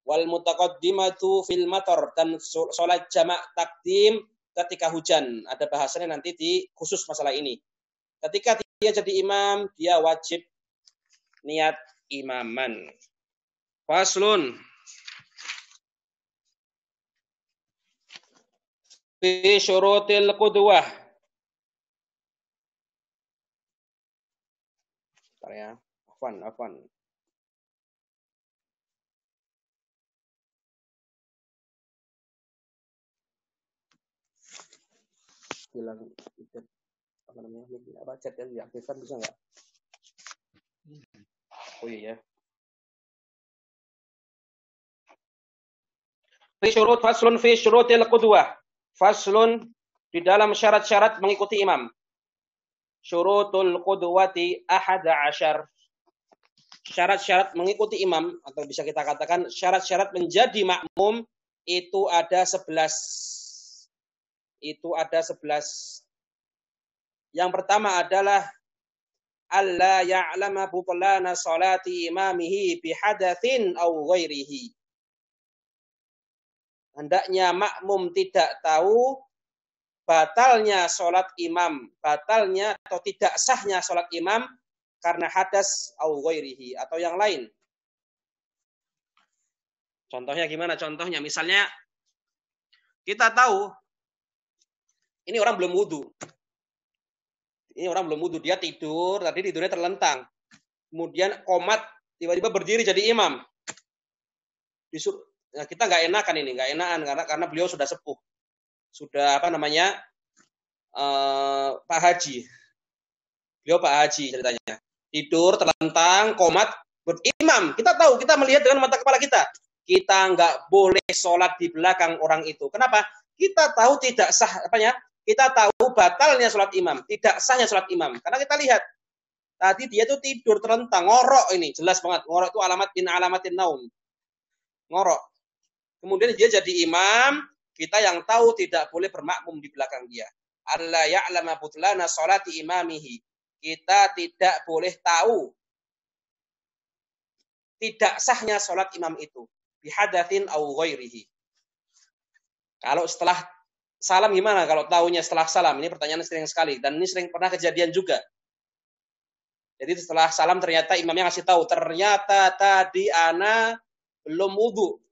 Wal mutaqaddimatu fil matar, dan sholat jamak takdim ketika hujan. Ada bahasanya nanti di khusus masalah ini. Ketika dia jadi imam, dia wajib niat imaman. Faslun fi syurutil qudwah. Bentar ya. Afwan. Bilang apa namanya? Apa chat yang diaktifkan bisa enggak? Oh iya. Fi syurut faslun fi syurutil qudwah. Faslun di dalam syarat-syarat mengikuti imam. Syurutul qudwati 11. Syarat-syarat mengikuti imam, atau bisa kita katakan syarat-syarat menjadi makmum itu ada 11. Itu ada 11. Yang pertama adalah alla ya'lama butlana salati imamihi bihadatsin aw ghairihi. Hendaknya makmum tidak tahu batalnya sholat imam, batalnya atau tidak sahnya sholat imam karena hadas au ghairihi atau yang lain. Contohnya gimana? Contohnya misalnya kita tahu ini orang belum wudu. Dia tidur, tadi tidurnya terlentang. Kemudian qomat, tiba-tiba berdiri jadi imam. Nah, kita nggak enakan karena beliau sudah sepuh. Sudah Pak Haji. Beliau Pak Haji ceritanya. Tidur, terlentang, qomat, berimam. Kita tahu, kita melihat dengan mata kepala kita. Kita nggak boleh sholat di belakang orang itu. Kenapa? Kita tahu tidak sah, kita tahu batalnya sholat imam, tidak sahnya sholat imam. Karena kita lihat, tadi dia tuh tidur terlentang, ngorok ini, jelas banget. Ngorok itu alamatin naum. Ngorok. Kemudian dia jadi imam, kita yang tahu tidak boleh bermakmum di belakang dia. Alla ya'lama butlana sholati imamihi. Kita tidak boleh tahu tidak sahnya sholat imam itu. Bihadatsin au ghairihi. Kalau setelah salam gimana? Kalau tahunya setelah salam? Ini pertanyaan sering sekali. Dan ini sering pernah kejadian juga. Jadi setelah salam ternyata imamnya ngasih tahu. Ternyata tadi ana belum wudu.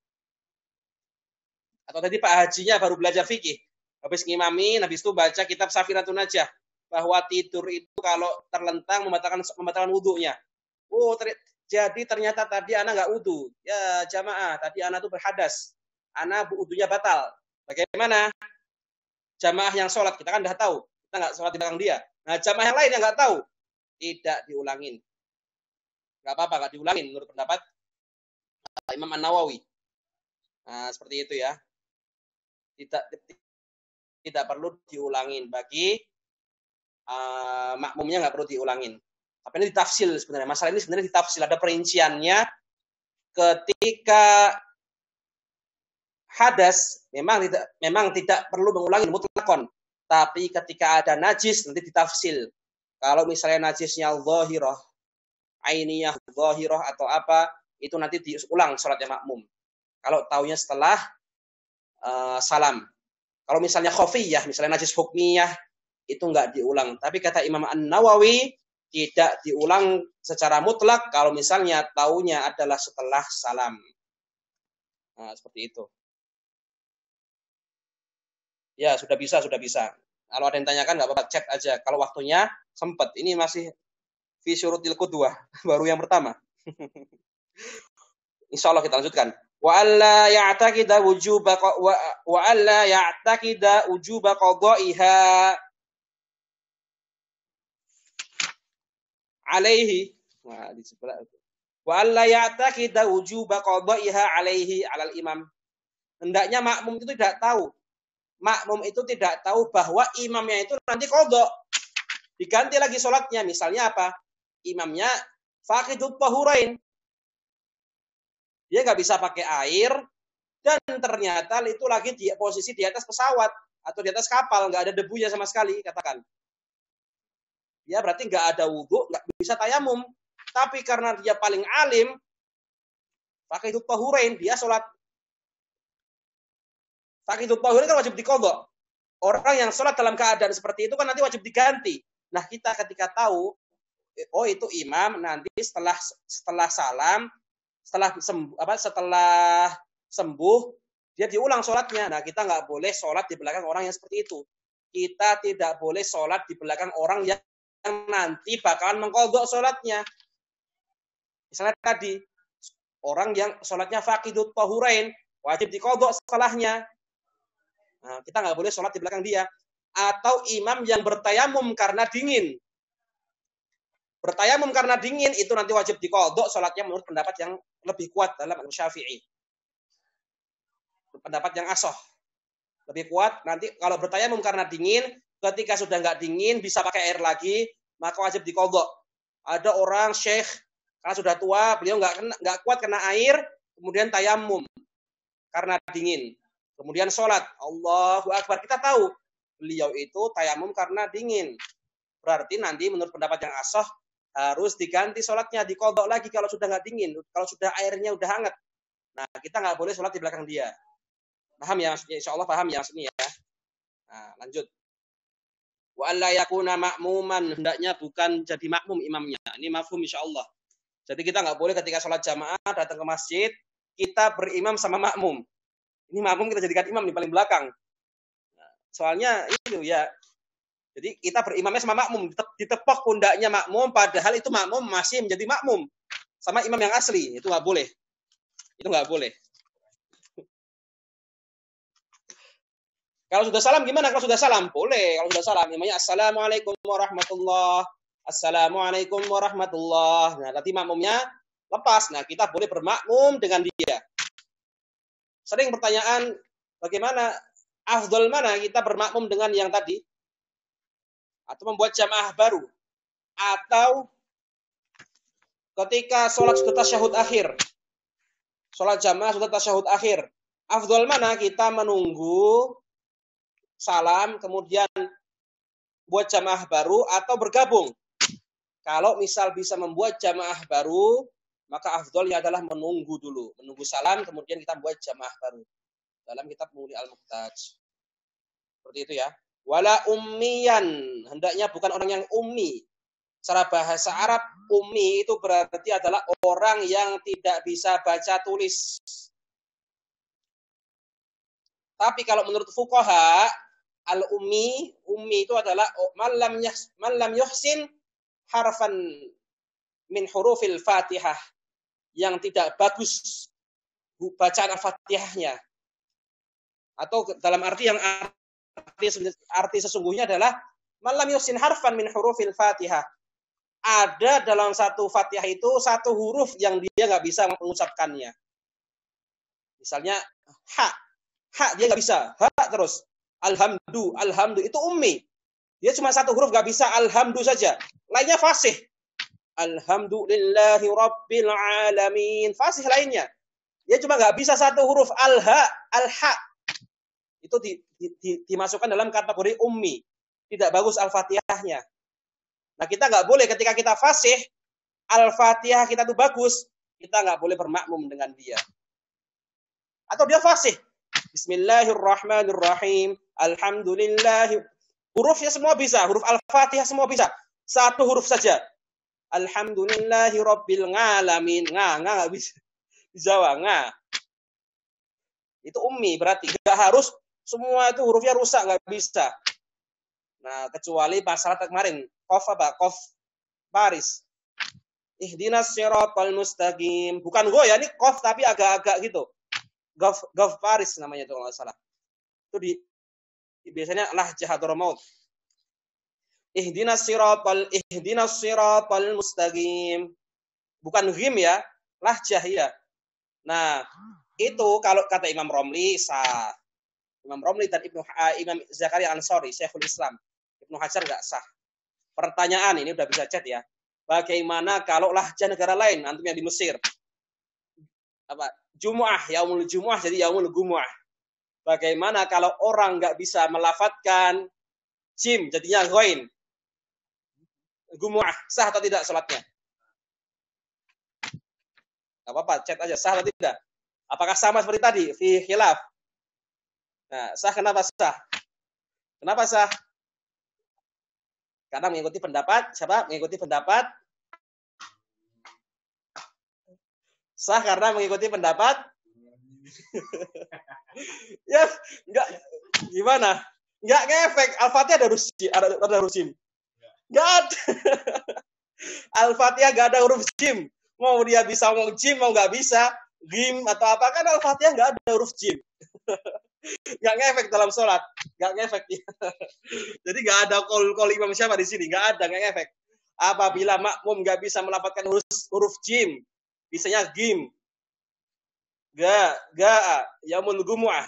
Atau tadi Pak Hajinya baru belajar fikih. Habis ngimamin, habis itu baca kitab Safiratun Najah. Bahwa tidur itu kalau terlentang membatalkan wudunya. Oh, jadi ternyata tadi ana nggak wudu. Ya jamaah, tadi ana tuh berhadas. Ana wudunya batal. Bagaimana? Jamaah yang sholat, kita kan udah tahu. Kita nggak sholat di belakang dia. Nah, jamaah yang lain yang nggak tahu. Tidak diulangin. Nggak apa-apa, nggak diulangin menurut pendapat Imam An-Nawawi. Nah, seperti itu ya. Tidak perlu diulangin. Bagi makmumnya nggak perlu diulangin. Tapi ini ditafsil sebenarnya. Masalah ini sebenarnya ditafsil. Ada perinciannya ketika hadas memang tidak perlu mengulangi mutlakon. Tapi ketika ada najis nanti ditafsil. Kalau misalnya najisnya zahirah, ainiyah zahirah atau apa, itu nanti diulang sholatnya makmum. Kalau taunya setelah salam. Kalau misalnya khafiyah, misalnya najis hukmiyah, itu enggak diulang. Tapi kata Imam An-Nawawi, tidak diulang secara mutlak kalau misalnya taunya adalah setelah salam. Nah, seperti itu. Ya, sudah bisa. Kalau ada yang tanyakan nggak apa-apa, chat aja. Kalau waktunya sempat. Ini masih fi syurutil qudwah, baru yang pertama. Insyaallah kita lanjutkan. Wa alla ya'taqida wujuba qada'iha alaihi. Nah, di sebelah itu. Wa alla ya'taqida wujuba qada'iha alaihi alal imam. Hendaknya makmum itu tidak tahu. Makmum itu tidak tahu bahwa imamnya itu nanti qadha. Diganti lagi sholatnya. Misalnya apa? imamnya faqidut tahurain. Dia nggak bisa pakai air, dan ternyata itu lagi di posisi di atas pesawat atau di atas kapal, nggak ada debunya sama sekali, katakan. Ya berarti nggak ada wudhu, nggak bisa tayamum. Tapi karena dia paling alim, faqidut tahurain, dia sholat. Faqidut tahurain kan wajib diqadha. Orang yang sholat dalam keadaan seperti itu kan nanti wajib diganti. Nah kita ketika tahu, oh itu imam nanti setelah salam, setelah sembuh, dia diulang sholatnya. Nah kita nggak boleh sholat di belakang orang yang seperti itu. Kita tidak boleh sholat di belakang orang yang nanti bakalan mengqadha sholatnya. Misalnya tadi, orang yang sholatnya faqidut tahurain, wajib diqadha setelahnya. Nah, kita nggak boleh sholat di belakang dia. Atau imam yang bertayamum karena dingin. Bertayamum karena dingin, itu nanti wajib diqadha sholatnya menurut pendapat yang lebih kuat dalam Syafi'i. Pendapat yang ashah. Lebih kuat, nanti kalau bertayamum karena dingin, ketika sudah nggak dingin, bisa pakai air lagi, maka wajib diqadha. Ada orang syekh, karena sudah tua, beliau nggak kuat kena air, kemudian tayamum karena dingin. Kemudian sholat. Allahu Akbar. Kita tahu, beliau itu tayamum karena dingin. Berarti nanti menurut pendapat yang ashah, harus diganti sholatnya, diqadha lagi kalau sudah nggak dingin, kalau sudah airnya udah hangat. Nah, kita nggak boleh sholat di belakang dia. Paham ya maksudnya? Insya Allah paham ya maksudnya ya. Nah, lanjut. Wa alla yakuna ma'muman, hendaknya bukan jadi makmum imamnya. Ini mafhum insya Allah. Jadi kita nggak boleh ketika sholat jamaah datang ke masjid, kita berimam sama makmum. Ini makmum kita jadikan imam di paling belakang. Nah, soalnya itu ya. Jadi kita berimamnya sama makmum, ditepok pundaknya makmum, padahal itu makmum masih menjadi makmum sama imam yang asli. Itu nggak boleh. Itu nggak boleh. Kalau sudah salam gimana? Kalau sudah salam boleh. Kalau sudah salam, namanya assalamualaikum warahmatullah. Assalamualaikum warahmatullah. Nah, nanti makmumnya lepas. Nah, kita boleh bermakmum dengan dia. Sering pertanyaan, bagaimana afdol mana kita bermakmum dengan yang tadi? Atau membuat jamaah baru? Atau ketika sholat sudah tasyahud akhir? Sholat jamaah sudah tasyahud akhir. Afdol mana kita menunggu salam, kemudian buat jamaah baru atau bergabung? Kalau misal bisa membuat jamaah baru, maka afdolnya adalah menunggu dulu. Menunggu salam, kemudian kita buat jamaah baru. Dalam kitab Mughni Al-Muhtaj. Seperti itu ya. Wala ummiyan. Hendaknya bukan orang yang ummi. Secara bahasa Arab, ummi itu berarti adalah orang yang tidak bisa baca tulis. Tapi kalau menurut fuqaha, al-ummi itu adalah man lam yuhsin harfan min hurufil Fatihah, yang tidak bagus bacaan Al-Fatihahnya. Atau dalam arti yang arti sesungguhnya adalah man lam yuhsin harfan min hurufil Fatihah. Ada dalam satu Fatihah itu satu huruf yang dia nggak bisa mengucapkannya. Misalnya ha dia nggak bisa, ha terus. Alhamdu itu ummi. Dia cuma satu huruf nggak bisa, alhamdu saja. Lainnya fasih. Alhamdulillahi rabbil alamin. Fasih lainnya. Dia cuma nggak bisa satu huruf, al-ha. Itu dimasukkan dalam kategori ummi. Tidak bagus Al-Fatihahnya. Nah, kita nggak boleh ketika kita fasih, Al-Fatihah kita tuh bagus, kita nggak boleh bermakmum dengan dia. Atau dia fasih. Bismillahirrahmanirrahim. Alhamdulillah. Hurufnya semua bisa. Huruf Al-Fatihah semua bisa. Satu huruf saja. Alhamdulillahi rabbil alamin. Nggak bisa. Di Jawa, nga. Itu ummi berarti. Nggak harus semua itu hurufnya rusak. Nggak bisa. Nah, kecuali masalah kemarin. Qaf apa? Qaf baris. Ihdinas siratal mustaqim. Bukan go ya, ini qaf tapi agak-agak gitu. Gaf Paris namanya itu kalau nggak salah. Itu biasanya lahjah Hadramaut. Ihdinas siratal mustaqim. Bukan ghim ya, lahjah ya. Nah, itu kalau kata Imam Romli sah. Imam Romli dan Imam Zakaria Ansari, Syekhul Islam. Ibnu Hajar enggak sah. Pertanyaan ini udah bisa chat ya. Bagaimana kalau lahja negara lain, antum yang di Mesir? Apa? Jumu'ah, yaumul Jumu'ah jadi yaumul Gumu'ah. Bagaimana kalau orang nggak bisa melafatkan jim, jadinya ghain? Gumu'ah, sah atau tidak sholatnya? Gak apa-apa, chat aja, sah atau tidak? Apakah sama seperti tadi? Fi khilaf. Nah, sah kenapa sah? Kenapa sah? Karena mengikuti pendapat, siapa? Mengikuti pendapat. Sah karena mengikuti pendapat. Ya, enggak. Gimana? Enggak ngefek. Al-Fatihah ada huruf jim. Enggak ada. Al-Fatihah enggak ada huruf jim. Mau dia bisa ngomong jim, mau enggak bisa. Gim atau apa kan Al-Fatihah enggak ada huruf jim. Enggak ngefek dalam sholat. Enggak ngefek. Jadi enggak ada kol imam siapa di sini. Enggak ada, enggak ngefek. Apabila makmum enggak bisa melafadzkan huruf jim, bisanya gim. Yaumul Gumu'ah.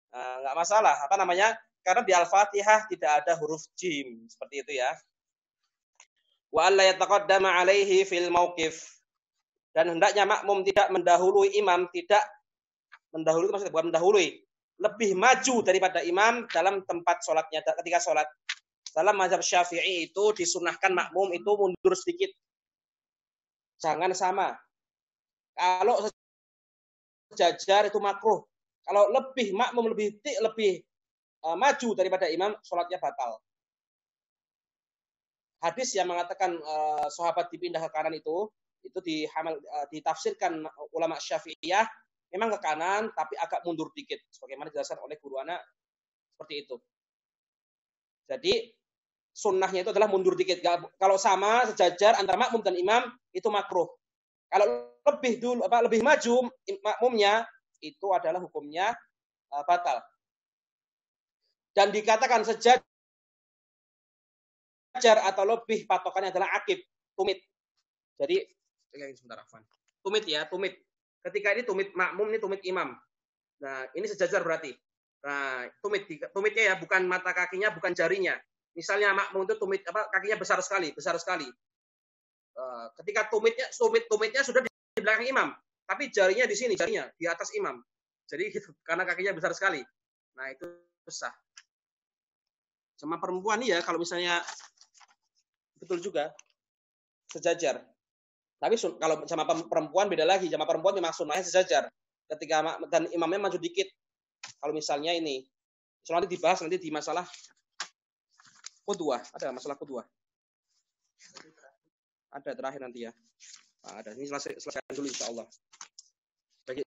Enggak masalah. Apa namanya? Karena di Al-Fatihah tidak ada huruf jim. Seperti itu ya. Wa alla yataqaddama alaihi fil mauqif. Dan hendaknya makmum tidak mendahului imam, tidak mendahului itu maksudnya bukan mendahului, lebih maju daripada imam dalam tempat sholatnya ketika sholat. Dalam mazhab Syafi'i itu disunahkan makmum itu mundur sedikit. Jangan sama. Kalau sejajar itu makruh. Kalau makmum lebih maju daripada imam, sholatnya batal. Hadis yang mengatakan sahabat dipindah ke kanan itu ditafsirkan ulama Syafi'iyah memang ke kanan tapi agak mundur dikit sebagaimana dijelaskan oleh guru anak seperti itu. Jadi sunnahnya itu adalah mundur dikit. Kalau sama sejajar antara makmum dan imam itu makruh. Kalau lebih maju makmumnya itu adalah hukumnya batal. Dan dikatakan sejajar atau lebih patokannya adalah akib, tumit. Jadi sebentar Afwan. Tumit ya, tumit. Ketika ini tumit makmum, ini tumit imam. Nah, ini sejajar berarti. Nah, tumitnya ya bukan mata kakinya, bukan jarinya. Misalnya makmum itu kakinya besar sekali. Ketika tumitnya sudah di belakang imam, tapi jarinya di sini, jarinya di atas imam. Jadi gitu, karena kakinya besar sekali. Nah, itu sah. Sama perempuan ya, kalau misalnya betul juga sejajar. Tapi kalau sama perempuan beda lagi. Sama perempuan memang sunnahnya sejajar. Ketika dan imamnya maju dikit. Kalau misalnya ini, soalnya dibahas nanti di masalah qudwah. Ada masalah qudwah. Ada terakhir nanti ya. Nah, ada. Ini selesaikan dulu insya Allah. Bagi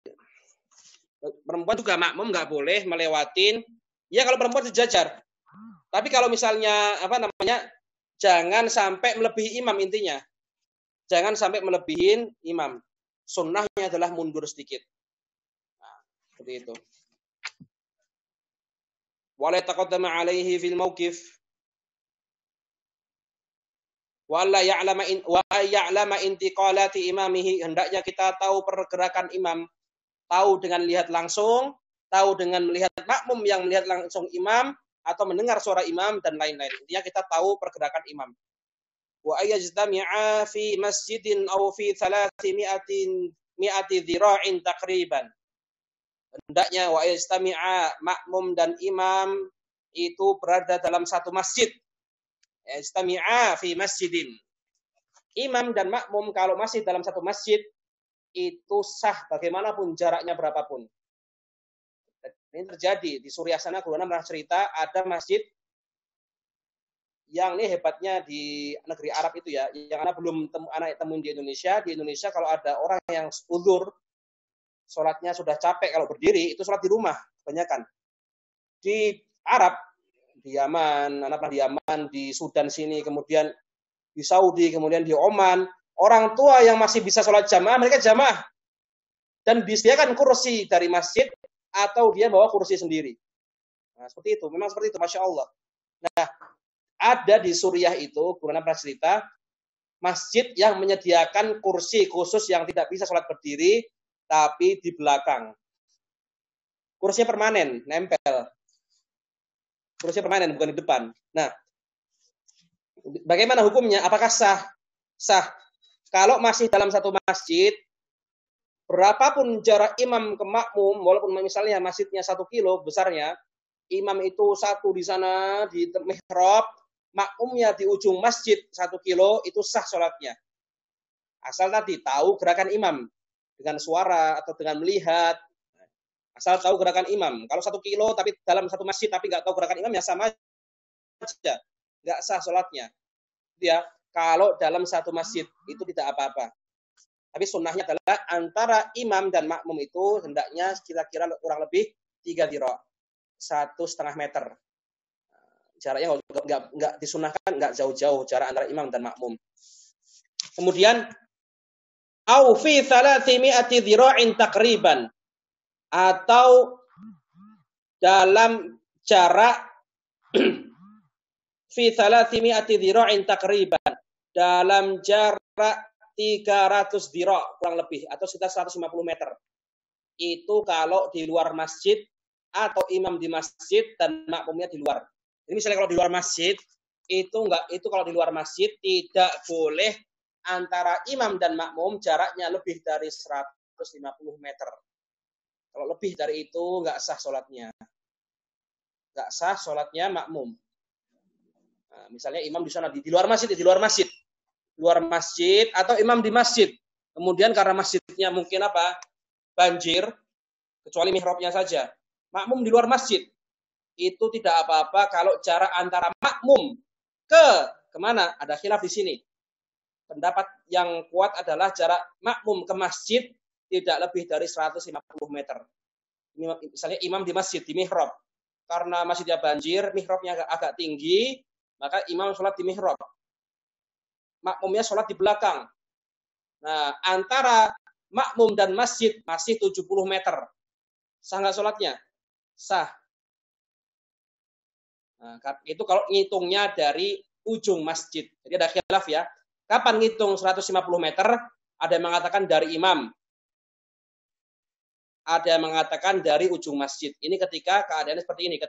perempuan juga makmum nggak boleh melewatin. Ya kalau perempuan sejajar. Tapi kalau misalnya jangan sampai melebihi imam intinya. Jangan sampai melebihin imam. Sunnahnya adalah mundur sedikit. Nah, seperti itu. Wala taqaddama alaihi fil mauqif. Wala ya'lama intiqalati imamihi. Hendaknya kita tahu pergerakan imam. Tahu dengan lihat langsung. Tahu dengan melihat makmum yang melihat langsung imam. Atau mendengar suara imam dan lain-lain. Intinya kita tahu pergerakan imam. Wa ayajtami'a fi masjidin aw fi 300 dhira'in takriban. Hendaknya wa ayajtami'a makmum dan imam itu berada dalam satu masjid. Ayajtami'a fi masjidin. Imam dan makmum kalau masih dalam satu masjid itu sah bagaimanapun jaraknya berapapun. Ini terjadi di Suriah sana, guru pernah cerita ada masjid yang ini hebatnya di negeri Arab itu ya, yang anak belum temuin di Indonesia. Di Indonesia kalau ada orang yang uzur, sholatnya sudah capek kalau berdiri, itu sholat di rumah kebanyakan. Di Arab, di Yaman, di Sudan sini, kemudian di Saudi, kemudian di Oman, orang tua yang masih bisa sholat jamaah, mereka jamaah. Dan disediakan kursi dari masjid, atau dia bawa kursi sendiri. Nah, seperti itu. Memang seperti itu, Masya Allah. Nah, ada di Suriah itu, Guru pernah cerita, masjid yang menyediakan kursi khusus yang tidak bisa sholat berdiri, tapi di belakang. Kursinya permanen, nempel. Kursinya permanen, bukan di depan. Nah, bagaimana hukumnya? Apakah sah? Sah. Kalau masih dalam satu masjid, berapapun jarak imam ke makmum, walaupun misalnya masjidnya 1 kilo besarnya, imam itu satu di sana di mihrab, makmumnya di ujung masjid 1 kilo, itu sah sholatnya. Asal tadi tahu gerakan imam dengan suara atau dengan melihat. Asal tahu gerakan imam. Kalau 1 kilo tapi dalam satu masjid tapi nggak tahu gerakan imam, ya sama aja, nggak sah sholatnya. Ya, kalau dalam satu masjid itu tidak apa-apa. Tapi sunnahnya adalah antara imam dan makmum itu hendaknya kira-kira kurang lebih 3 diro, 1,5 meter. Jaraknya nggak disunahkan, nggak jauh-jauh jarak antara imam dan makmum. Kemudian, au fi 300 dhira'in takriban, atau dalam jarak fi 300 dhira'in takriban, dalam jarak 300 dhira' kurang lebih, atau sekitar 150 meter. Itu kalau di luar masjid atau imam di masjid dan makmumnya di luar. Ini misalnya kalau di luar masjid, itu kalau di luar masjid tidak boleh antara imam dan makmum jaraknya lebih dari 150 meter. Kalau lebih dari itu nggak sah sholatnya. Nggak sah sholatnya makmum. Nah, misalnya imam di sana di luar masjid, luar masjid atau imam di masjid. Kemudian karena masjidnya mungkin banjir, kecuali mihrabnya saja. Makmum di luar masjid. Itu tidak apa-apa kalau jarak antara makmum kemana? Ada khilaf di sini. Pendapat yang kuat adalah jarak makmum ke masjid tidak lebih dari 150 meter. Misalnya imam di masjid, di mihrab. Karena masjidnya banjir, mihrabnya agak tinggi, maka imam sholat di mihrab. Makmumnya sholat di belakang. Nah, antara makmum dan masjid masih 70 meter. Sah nggak sholatnya? Sah. Nah, itu kalau ngitungnya dari ujung masjid. Jadi ada khilaf ya. Kapan ngitung 150 meter? Ada yang mengatakan dari imam. Ada yang mengatakan dari ujung masjid. Ini ketika keadaan seperti ini.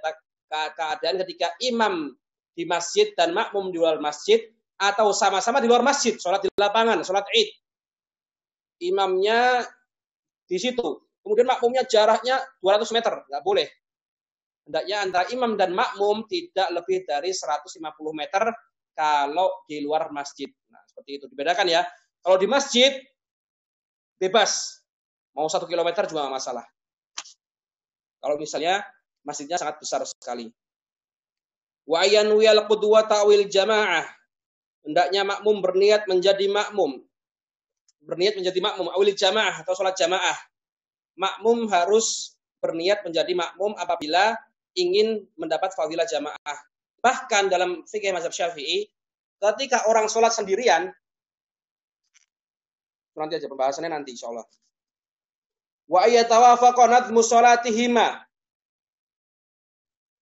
Keadaan ketika imam di masjid dan makmum di luar masjid, atau sama-sama di luar masjid, sholat di lapangan, sholat id. Imamnya di situ. Kemudian makmumnya jaraknya 200 meter. Nggak boleh. Hendaknya antara imam dan makmum tidak lebih dari 150 meter kalau di luar masjid. Nah, seperti itu. Dibedakan ya. Kalau di masjid, bebas. Mau 1 kilometer juga nggak masalah. Kalau misalnya masjidnya sangat besar sekali. Wa yanwiyal qudwa ta'wil jamaah. Hendaknya makmum berniat menjadi makmum. Berniat menjadi makmum. Awil jamaah atau sholat jamaah. Makmum harus berniat menjadi makmum apabila ingin mendapat fadilah jamaah. Bahkan dalam fikih mazhab Syafi'i, ketika orang sholat sendirian, nanti aja pembahasannya nanti insyaallah. Wa ayatawafaqa nadhmu sholatihima.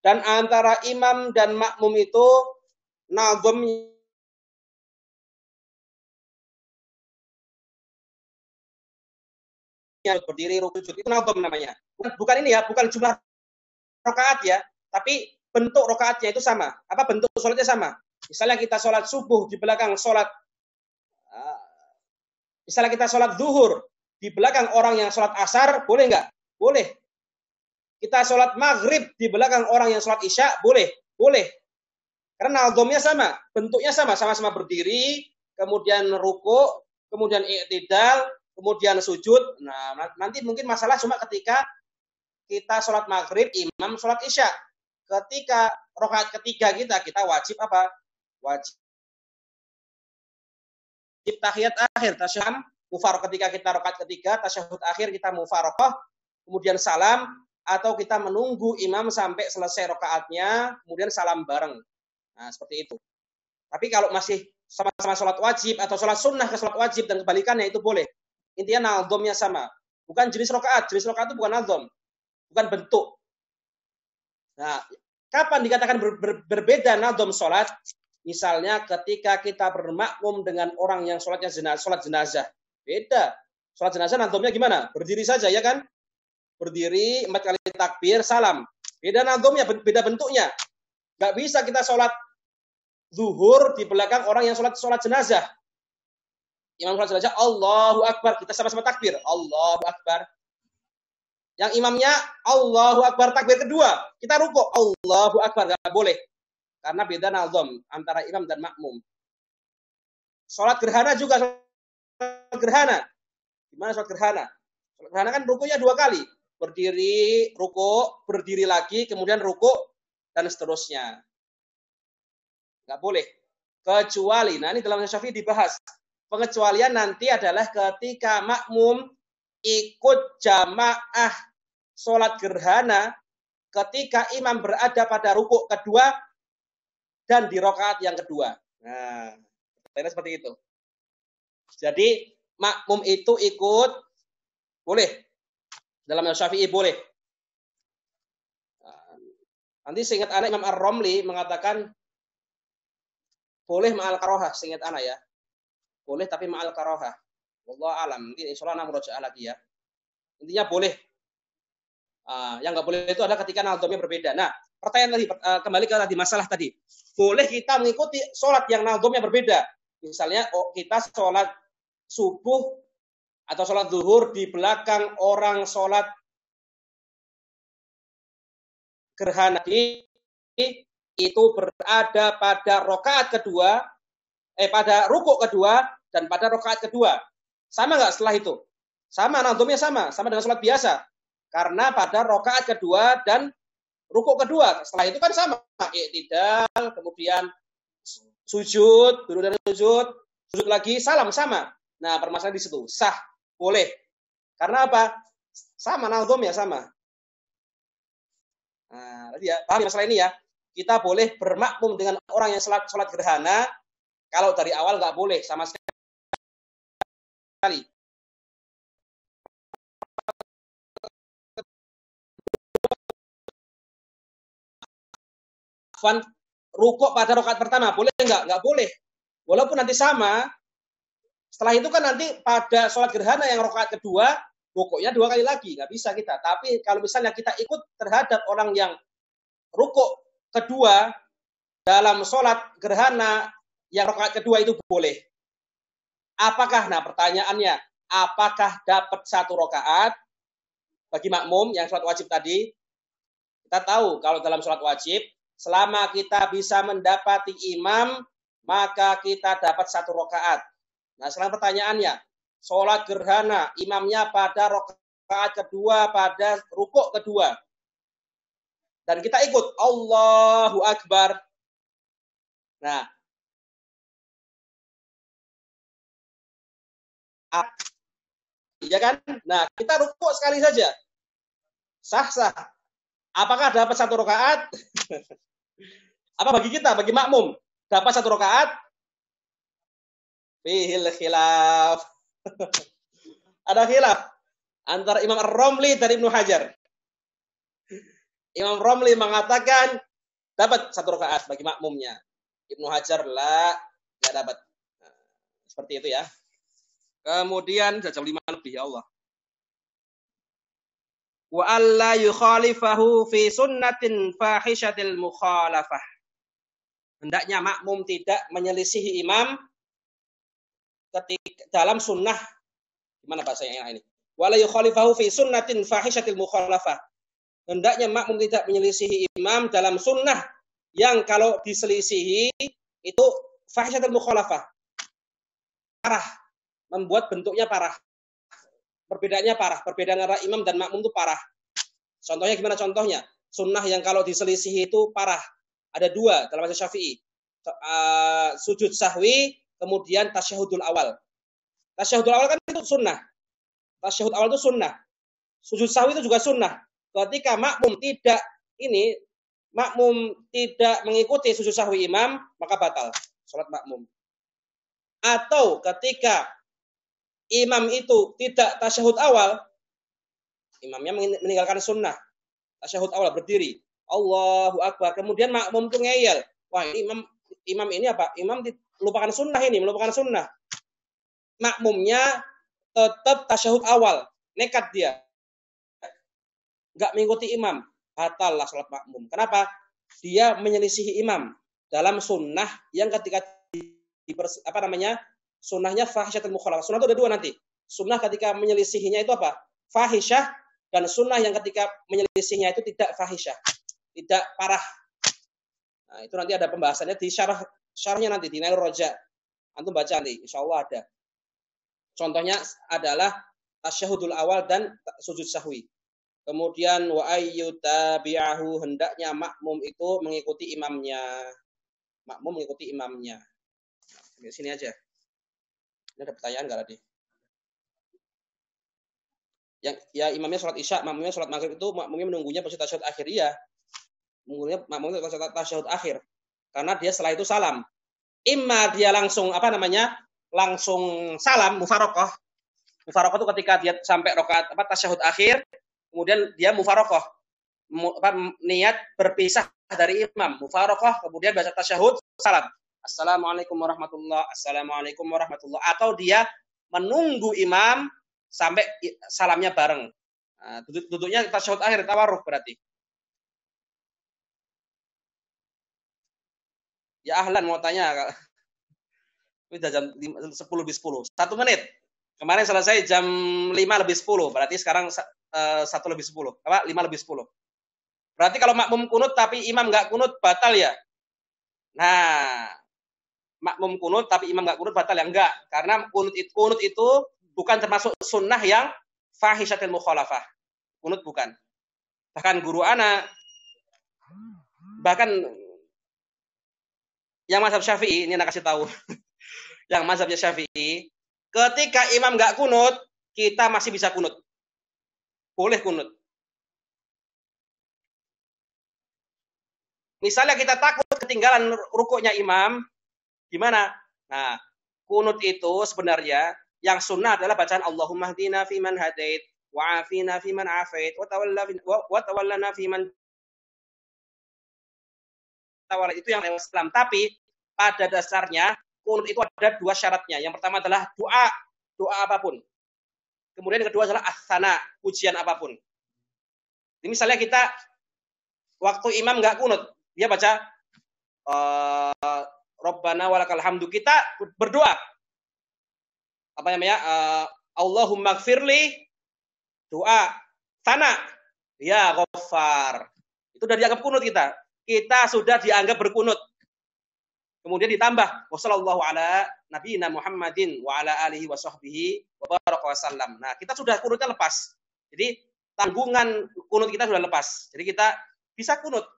Dan antara imam dan makmum itu nazam berdiri rukuk sujud itu nazam namanya. Bukan ini ya, bukan jumlah rakaat ya, tapi bentuk rakaatnya itu sama. Apa bentuk sholatnya sama? Misalnya kita sholat subuh di belakang sholat, misalnya kita sholat zuhur di belakang orang yang sholat asar, boleh nggak? Boleh. Kita sholat maghrib di belakang orang yang sholat isya, boleh. Boleh. Karena nazamnya sama, bentuknya sama, sama-sama berdiri, kemudian rukuk, kemudian i'tidal, kemudian sujud. Nah, nanti mungkin masalah cuma ketika kita sholat maghrib, imam sholat isya. Ketika rakaat ketiga kita wajib apa? Wajib tahiyat akhir, tasyahud, mufaraqah ketika kita rakaat ketiga, tasyahud akhir kita mufaraqah, kemudian salam, atau kita menunggu imam sampai selesai rakaatnya, kemudian salam bareng. Nah, seperti itu. Tapi kalau masih sama-sama sholat wajib atau sholat sunnah ke sholat wajib dan kebalikannya itu boleh. Intinya nazamnya sama. Bukan jenis rakaat. Jenis rakaat itu bukan nazam. Bukan bentuk. Nah, kapan dikatakan berbeda nazam sholat? Misalnya ketika kita bermakmum dengan orang yang sholatnya sholat jenazah. Beda. Sholat jenazah nazamnya gimana? Berdiri saja ya kan? Berdiri 4 kali takbir, salam. Beda nazamnya, beda bentuknya. Gak bisa kita sholat zuhur di belakang orang yang sholat jenazah. Imam sholat jenazah, Allahu Akbar. Kita sama-sama takbir. Allahu Akbar. Yang imamnya Allahu Akbar takbir kedua. Kita rukuk. Allahu Akbar. Gak boleh. Karena beda nazam antara imam dan makmum. Sholat gerhana juga. Sholat gerhana. Gimana sholat gerhana? Sholat gerhana kan rukuknya 2 kali. Berdiri, rukuk, berdiri lagi, kemudian rukuk, dan seterusnya. Gak boleh. Kecuali, nah ini dalam Syafi'i dibahas. Pengecualian nanti adalah ketika makmum ikut jamaah sholat gerhana ketika imam berada pada rukuk kedua dan di rakaat yang kedua. Nah, seperti itu. Jadi makmum itu ikut boleh. Dalam Syafi'i boleh. Nanti seingat anak Imam Ar-Romli mengatakan boleh ma'al karohah, seingat anak ya. Boleh tapi ma'al karohah. Wallahu alam. Nanti insyaallah ana murojaah lagi ya. Intinya boleh. Yang nggak boleh itu adalah ketika nazamnya berbeda. Nah, pertanyaan tadi kembali ke tadi masalah tadi. Boleh kita mengikuti sholat yang nazamnya berbeda. Misalnya kita sholat subuh atau sholat zuhur di belakang orang sholat gerhana. Itu berada pada rakaat kedua, pada rukuk kedua dan pada rakaat kedua. Sama nggak setelah itu? Sama, nazamnya sama dengan sholat biasa. Karena pada rakaat kedua dan rukuk kedua. Setelah itu kan sama. Iktidal, kemudian sujud, duduk dan sujud lagi, salam sama. Nah, permasalahan di situ. Sah, boleh. Karena apa? Sama, nazamnya sama. Nah, ya, paham masalah ini ya. Kita boleh bermakmum dengan orang yang sholat gerhana. Kalau dari awal nggak boleh sama sekali. Rukuk pada rakaat pertama boleh nggak boleh, walaupun nanti sama. Setelah itu kan nanti pada sholat gerhana yang rakaat kedua rukuknya 2 kali lagi, nggak bisa kita. Tapi kalau misalnya kita ikut terhadap orang yang rukuk kedua dalam sholat gerhana yang rakaat kedua itu boleh. Apakah, nah pertanyaannya, apakah dapat 1 rakaat bagi makmum yang sholat wajib tadi? Kita tahu kalau dalam sholat wajib selama kita bisa mendapati imam, maka kita dapat 1 rakaat. Nah, sekarang pertanyaannya, sholat gerhana, imamnya pada rakaat kedua, pada rukuk kedua. Dan kita ikut, Allahu Akbar. Nah, iya kan? Nah, kita rukuk sekali saja. Sah-sah. Apakah dapat 1 rakaat? Apa bagi kita, bagi makmum? Dapat 1 rakaat? Fihil khilaf. Ada khilaf antara Imam Ar-Romli dan Ibnu Hajar. Imam Romli mengatakan dapat 1 rakaat bagi makmumnya. Ibnu Hajar nggak dapat. Nah, seperti itu ya. Kemudian jam 5 lebih ya Allah. Wa alla yukhalifahu fi sunnatin fahishatil mukhalafah. Hendaknya makmum tidak menyelisihi imam ketika dalam sunnah. Gimana bahasanya ini? Wa la yukhalifahu fi sunnatin fahishatil mukhalafah. Hendaknya makmum tidak menyelisihi imam dalam sunnah yang kalau diselisihi itu fahishatil mukhalafah. Parah. Membuat bentuknya parah. Perbedaannya parah. Perbedaan antara imam dan makmum itu parah. Contohnya gimana contohnya? Sunnah yang kalau diselisihi itu parah. Ada 2 dalam mazhab Syafi'i. Sujud sahwi, kemudian tasyahudul awal. Tasyahudul awal kan itu sunnah. Tasyahud awal itu sunnah. Sujud sahwi itu juga sunnah. Ketika makmum tidak mengikuti sujud sahwi imam, maka batal salat makmum. Atau ketika imam itu tidak tasyahud awal, imamnya meninggalkan sunnah. Tasyahud awal berdiri, Allahu Akbar. Kemudian makmum itu ngeyel. Wah, imam ini apa? Imam melupakan sunnah ini, melupakan sunnah. Makmumnya tetap tasyahud awal. Nekat dia. Enggak mengikuti imam. Batal lah salat makmum. Kenapa? Dia menyelisihi imam dalam sunnah yang ketika sunnahnya fahisyatul mukhalafah. Sunnah itu ada dua nanti. Sunnah ketika menyelisihinya itu apa? Fahisyah, dan sunnah yang ketika menyelisihinya itu tidak fahisyah, tidak parah. Nah, itu nanti ada pembahasannya di syarahnya nanti di Nailur Raja. Antum baca nanti, insyaallah ada. Contohnya adalah tasyahudul awal dan sujud sahwi. Kemudian wa ayyutabi'ahu, hendaknya makmum itu mengikuti imamnya. Makmum mengikuti imamnya. Di sini aja. Ini ada pertanyaan enggak tadi? Yang ya imamnya sholat isya, makmumnya sholat maghrib itu makmumnya menunggunya pas tasyahud akhir ya. Makmumnya tasyahud akhir. Karena dia setelah itu salam. Imma dia langsung langsung salam mufarokoh. Mufarokoh itu ketika dia sampai rakaat tasyahud akhir, kemudian dia mufarokoh, niat berpisah dari imam, mufarokoh, kemudian baca tasyahud, salam. Assalamualaikum warahmatullah, assalamualaikum warahmatullah. Atau dia menunggu imam sampai salamnya bareng. Nah, duduknya tasyahud akhir, tawarruk berarti. Ya ahlan mau tanya. Sudah jam 10 lebih 10. 1 menit. Kemarin selesai jam 5 lebih 10. Berarti sekarang 1 lebih 10. 5 lebih 10. Berarti kalau makmum kunut tapi imam nggak kunut, batal ya? Nah, makmum kunut tapi imam nggak kunut, batal ya? Enggak. Karena kunut itu bukan termasuk sunnah yang fahisyatil mukhalafah. Kunut bukan. Bahkan guru ana, bahkan yang mazhab Syafi'i, ini anak kasih tahu. Yang mazhabnya Syafi'i, ketika imam nggak kunut, kita masih bisa kunut. Boleh kunut. Misalnya kita takut ketinggalan rukuknya imam, gimana? Nah, kunut itu sebenarnya yang sunnah adalah bacaan Allahumma hdina fiman hadait, wa afina fiman afait, wa tawallana fiman tawalla, itu yang lewat Islam. Tapi pada dasarnya kunut itu ada 2 syaratnya. Yang pertama adalah doa apapun. Kemudian yang kedua adalah as-sana, pujian apapun. Jadi misalnya kita waktu imam nggak kunut, dia baca Rabbana walakal hamdu, kita berdoa. Apa namanya? Allahumma gfirli, doa. Sana, ya Ghaffar. Itu sudah dianggap kunut kita. Kita sudah dianggap berkunut. Kemudian ditambah wassallallahu ala nabiyina Muhammadin wa ala alihi wa sahbihi wa baraka wasallam. Nah, kita sudah kunutnya lepas. Jadi tanggungan kunut kita sudah lepas. Jadi kita bisa kunut.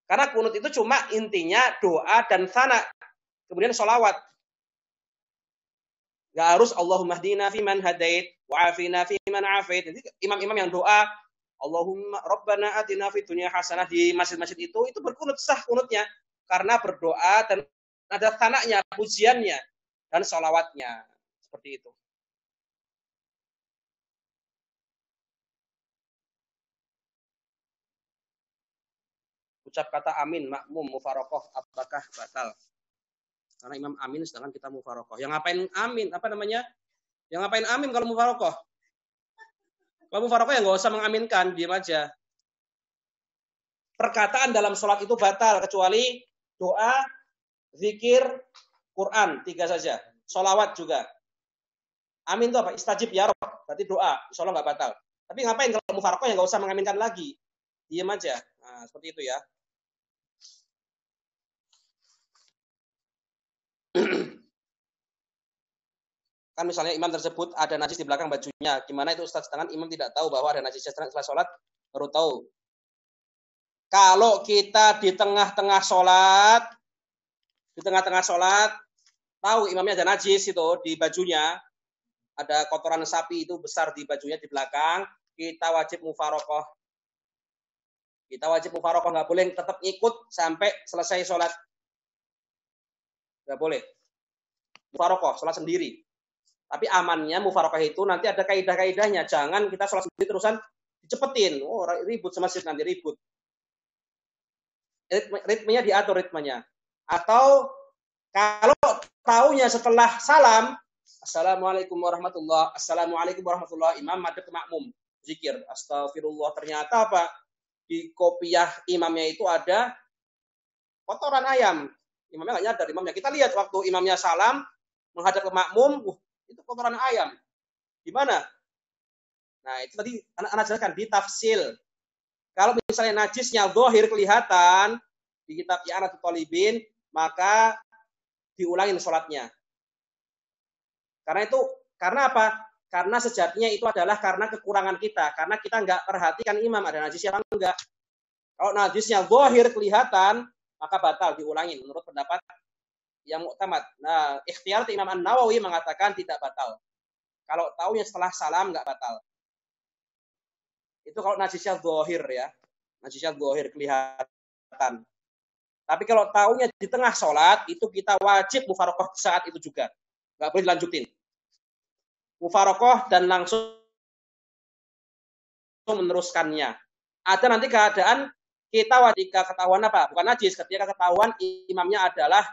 Karena kunut itu cuma intinya doa dan sana. Kemudian sholawat. Gak harus Allahumma hdina fiman hadait wa afina fiman afait. Jadi imam-imam yang doa Allahumma rabbana atina fid dunya hasanah di masjid-masjid itu berkunut, sah kunutnya. Karena berdoa dan ada tanaknya, pujiannya, dan sholawatnya. Seperti itu. Ucap kata amin, makmum, mufarokoh, apakah batal? Karena imam amin, sedangkan kita mufarokoh. Yang ngapain amin? Apa namanya? Yang ngapain amin kalau mufarokoh? Kalau mufarokoh ya nggak usah mengaminkan, diam aja. Perkataan dalam sholat itu batal, kecuali doa, zikir, Quran, 3 saja. Sholawat juga. Amin itu apa? Istajib ya Rob. Berarti doa. Insya Allah nggak batal. Tapi ngapain kalau mufarokoh ya nggak usah mengaminkan lagi. Diam aja. Nah, seperti itu ya. Kan misalnya imam tersebut ada najis di belakang bajunya. Gimana itu Ustaz? Sedangkan imam tidak tahu bahwa ada najis setelah sholat, baru tahu. Kalau kita di tengah-tengah sholat, tahu imamnya ada najis itu di bajunya, ada kotoran sapi itu besar di bajunya di belakang, kita wajib mufarokoh. Nggak boleh tetap ikut sampai selesai sholat. Nggak boleh. Mufarokoh, sholat sendiri. Tapi amannya mufarokoh itu nanti ada kaidah-kaidahnya. Jangan kita sholat sendiri terusan dicepetin. Oh, ribut sama masjid nanti ribut. Ritmenya diatur ritmenya. Atau kalau taunya setelah salam, assalamualaikum warahmatullah, imam madhab ke makmum, zikir, astagfirullah, ternyata apa? Di kopiah imamnya itu ada kotoran ayam. Imamnya nggak nyadar, imamnya. Kita lihat waktu imamnya salam, menghadap ke makmum, itu kotoran ayam. Gimana? Nah, itu tadi anak jelaskan di tafsil. Kalau misalnya najisnya zahir kelihatan di kitab I'anatul Talibin, maka diulangin sholatnya. Karena apa? Karena sejatinya itu adalah karena kekurangan kita. Karena kita nggak perhatikan imam ada najis apa enggak. Kalau najisnya zahir kelihatan, maka batal diulangin menurut pendapat yang muktamad. Nah, ikhtiar Imam An-Nawawi mengatakan tidak batal. Kalau taunya setelah salam nggak batal. Itu kalau najisnya zahir ya. Najisnya zahir kelihatan. Tapi kalau taunya di tengah sholat, itu kita wajib mufarokoh saat itu juga. Nggak boleh dilanjutin. Mufarokoh dan langsung meneruskannya. Ada nanti keadaan kita ketika ketahuan apa? Bukan najis, ketika ketahuan imamnya adalah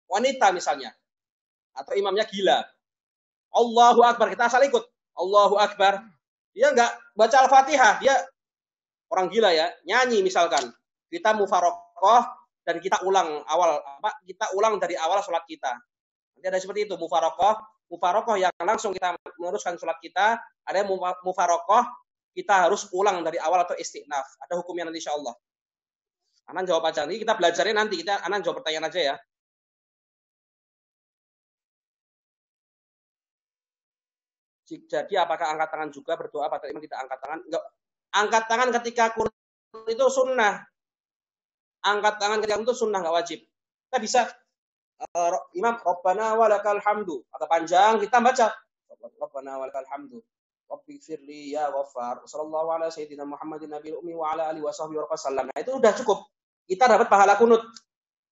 wanita misalnya. Atau imamnya gila. Allahu Akbar, kita asal ikut. Allahu Akbar. Dia nggak baca Al-Fatihah, dia orang gila ya, nyanyi misalkan. Kita mufarokoh dan kita ulang kita ulang dari awal sholat kita. Nanti ada seperti itu, mufarokoh yang langsung kita meneruskan sholat kita, ada mufarokoh kita harus ulang dari awal atau istiqnaf. Ada hukumnya nanti insya Allah. Anan jawab aja, nanti kita belajarnya nanti, Anan jawab pertanyaan aja ya. Jadi apakah angkat tangan juga berdoa pada imam tidak angkat tangan? Enggak. Angkat tangan ketika kunut itu sunnah. Angkat tangan ketika kunut itu sunnah, nggak wajib. Kita bisa imam Rabbana walakal hamdu. Agak panjang kita baca Rabbana walakal hamdu. Rabbi firli ya Ghaffar. Sallallahu ala sayyidina Muhammadin nabiyil ummi wa ala alihi wasahbihi wasallam. Nah, itu udah cukup. Kita dapat pahala kunut.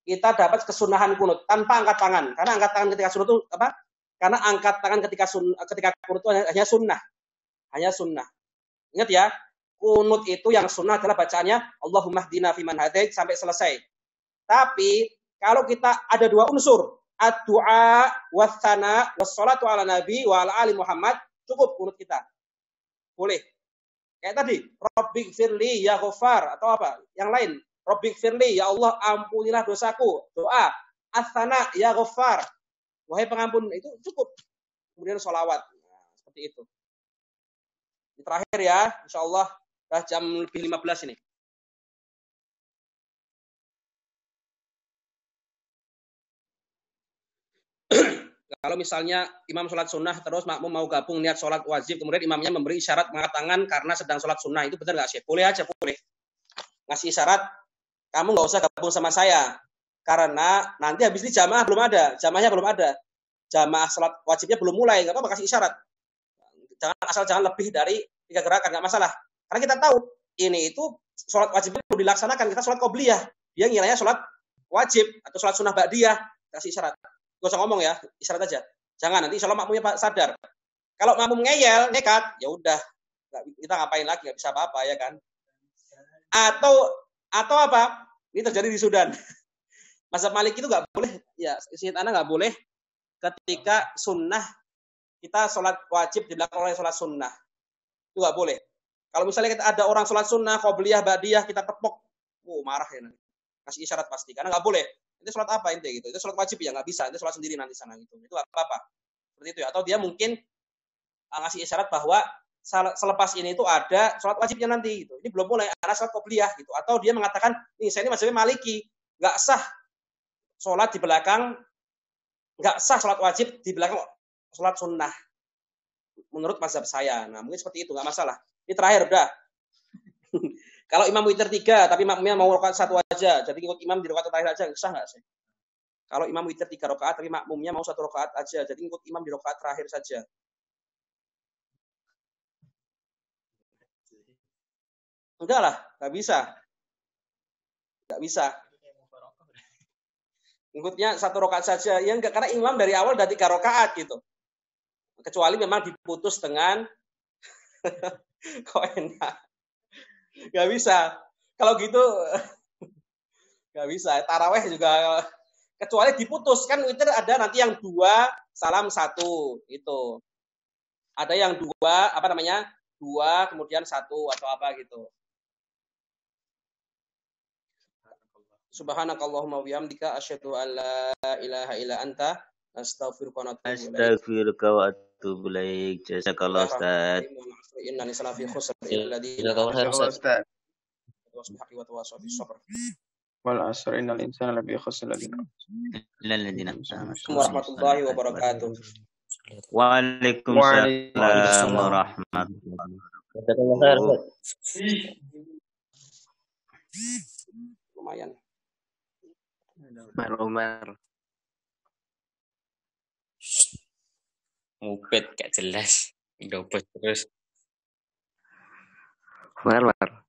Kita dapat kesunahan kunut tanpa angkat tangan. Karena angkat tangan ketika sunat itu apa? Karena angkat tangan ketika kunut itu hanya sunnah. Hanya sunnah. Ingat ya, kunut itu yang sunnah adalah bacaannya Allahumma hdina fiman hadait sampai selesai. Tapi kalau kita ada dua unsur, ad-du'a was-sana was-salatu ala nabi wa ala ali Muhammad, cukup kunut kita. Boleh. Kayak tadi, Rabbi firli ya Ghaffar atau apa? Yang lain, Rabbi firli ya Allah ampunilah dosaku. Doa as-sana ya Ghaffar. Wahai pengampun, itu cukup. Kemudian sholawat. Nah, seperti itu. Ini terakhir ya, insya Allah. Sudah jam lebih 15 ini. Kalau misalnya imam sholat sunnah, terus makmum mau gabung niat sholat wajib, kemudian imamnya memberi isyarat mengangkat tangan karena sedang sholat sunnah, itu benar nggak sih? Boleh aja, boleh. Ngasih isyarat, kamu nggak usah gabung sama saya. Karena nanti habis ini jamaah belum ada, jamaahnya belum ada. Jamaah sholat wajibnya belum mulai, nggak apa-apa kasih isyarat. Jangan lebih dari 3 gerakan, nggak masalah. Karena kita tahu ini itu sholat wajibnya belum dilaksanakan, kita sholat qobliyah. Dia ngiranya sholat wajib atau sholat sunnah ba'diyah, kasih isyarat. Gak usah ngomong ya, isyarat aja. Jangan nanti insya Allah makmumnya sadar. Kalau makmum ngeyel, nekat, ya udah, kita ngapain lagi, nggak bisa apa-apa ya kan. Atau apa? Ini terjadi di Sudan. Mazhab Malik itu nggak boleh, ya Syed Ana nggak boleh ketika sunnah kita sholat wajib di belakang oleh sholat sunnah. Itu nggak boleh. Kalau misalnya kita ada orang sholat sunnah, qobliyah, ba'diyah, kita tepok, marah ya nanti. Kasih isyarat pasti, karena nggak boleh. Itu sholat apa inti gitu? Itu sholat wajib ya nggak bisa. Itu sholat sendiri nanti sana gitu. Itu nggak apa-apa. Seperti itu ya. Atau dia mungkin ngasih isyarat bahwa selepas ini itu ada sholat wajibnya nanti gitu. Ini belum mulai ada sholat qobliyah gitu. Atau dia mengatakan, nih saya ini mazhabnya Maliki, nggak sah sholat di belakang, nggak sah sholat wajib di belakang sholat sunnah. Menurut mazhab saya. Nah mungkin seperti itu, nggak masalah. Ini terakhir udah. Kalau imam witir 3, tapi makmumnya mau rakaat 1 aja, jadi ikut imam di rakaat terakhir aja, sah nggak sih? Kalau imam witir 3 rakaat, tapi makmumnya mau 1 rakaat aja, jadi ikut imam di rakaat terakhir saja. Enggak lah, nggak bisa. Nggak bisa. Ikutnya 1 rakaat saja. Ya enggak, karena imam dari awal udah 3 rakaat gitu. Kecuali memang diputus dengan kok enak. Nggak bisa. Kalau gitu nggak bisa. Taraweh juga kecuali diputus kan witir ada nanti yang 2 salam 1 itu. Ada yang 2 2 kemudian 1 atau apa gitu. Subhanakallahumma wa bihamdika asyhadu an la ilaha illa anta astaghfiruka wa atubu ilaik. Astaghfiruka wa atubu ilaik. Jazakallah Ustaz. Innani sana fi khusr illa Jazakallah Ustaz. wal asr innal insana lafi khusr Illalladzina warahmatullahi wabarakatuh. Waalaikumsalam warahmatullahi wabarakatuh. Lumayan. Umar. Mupet gak jelas. Dobet terus. Umar.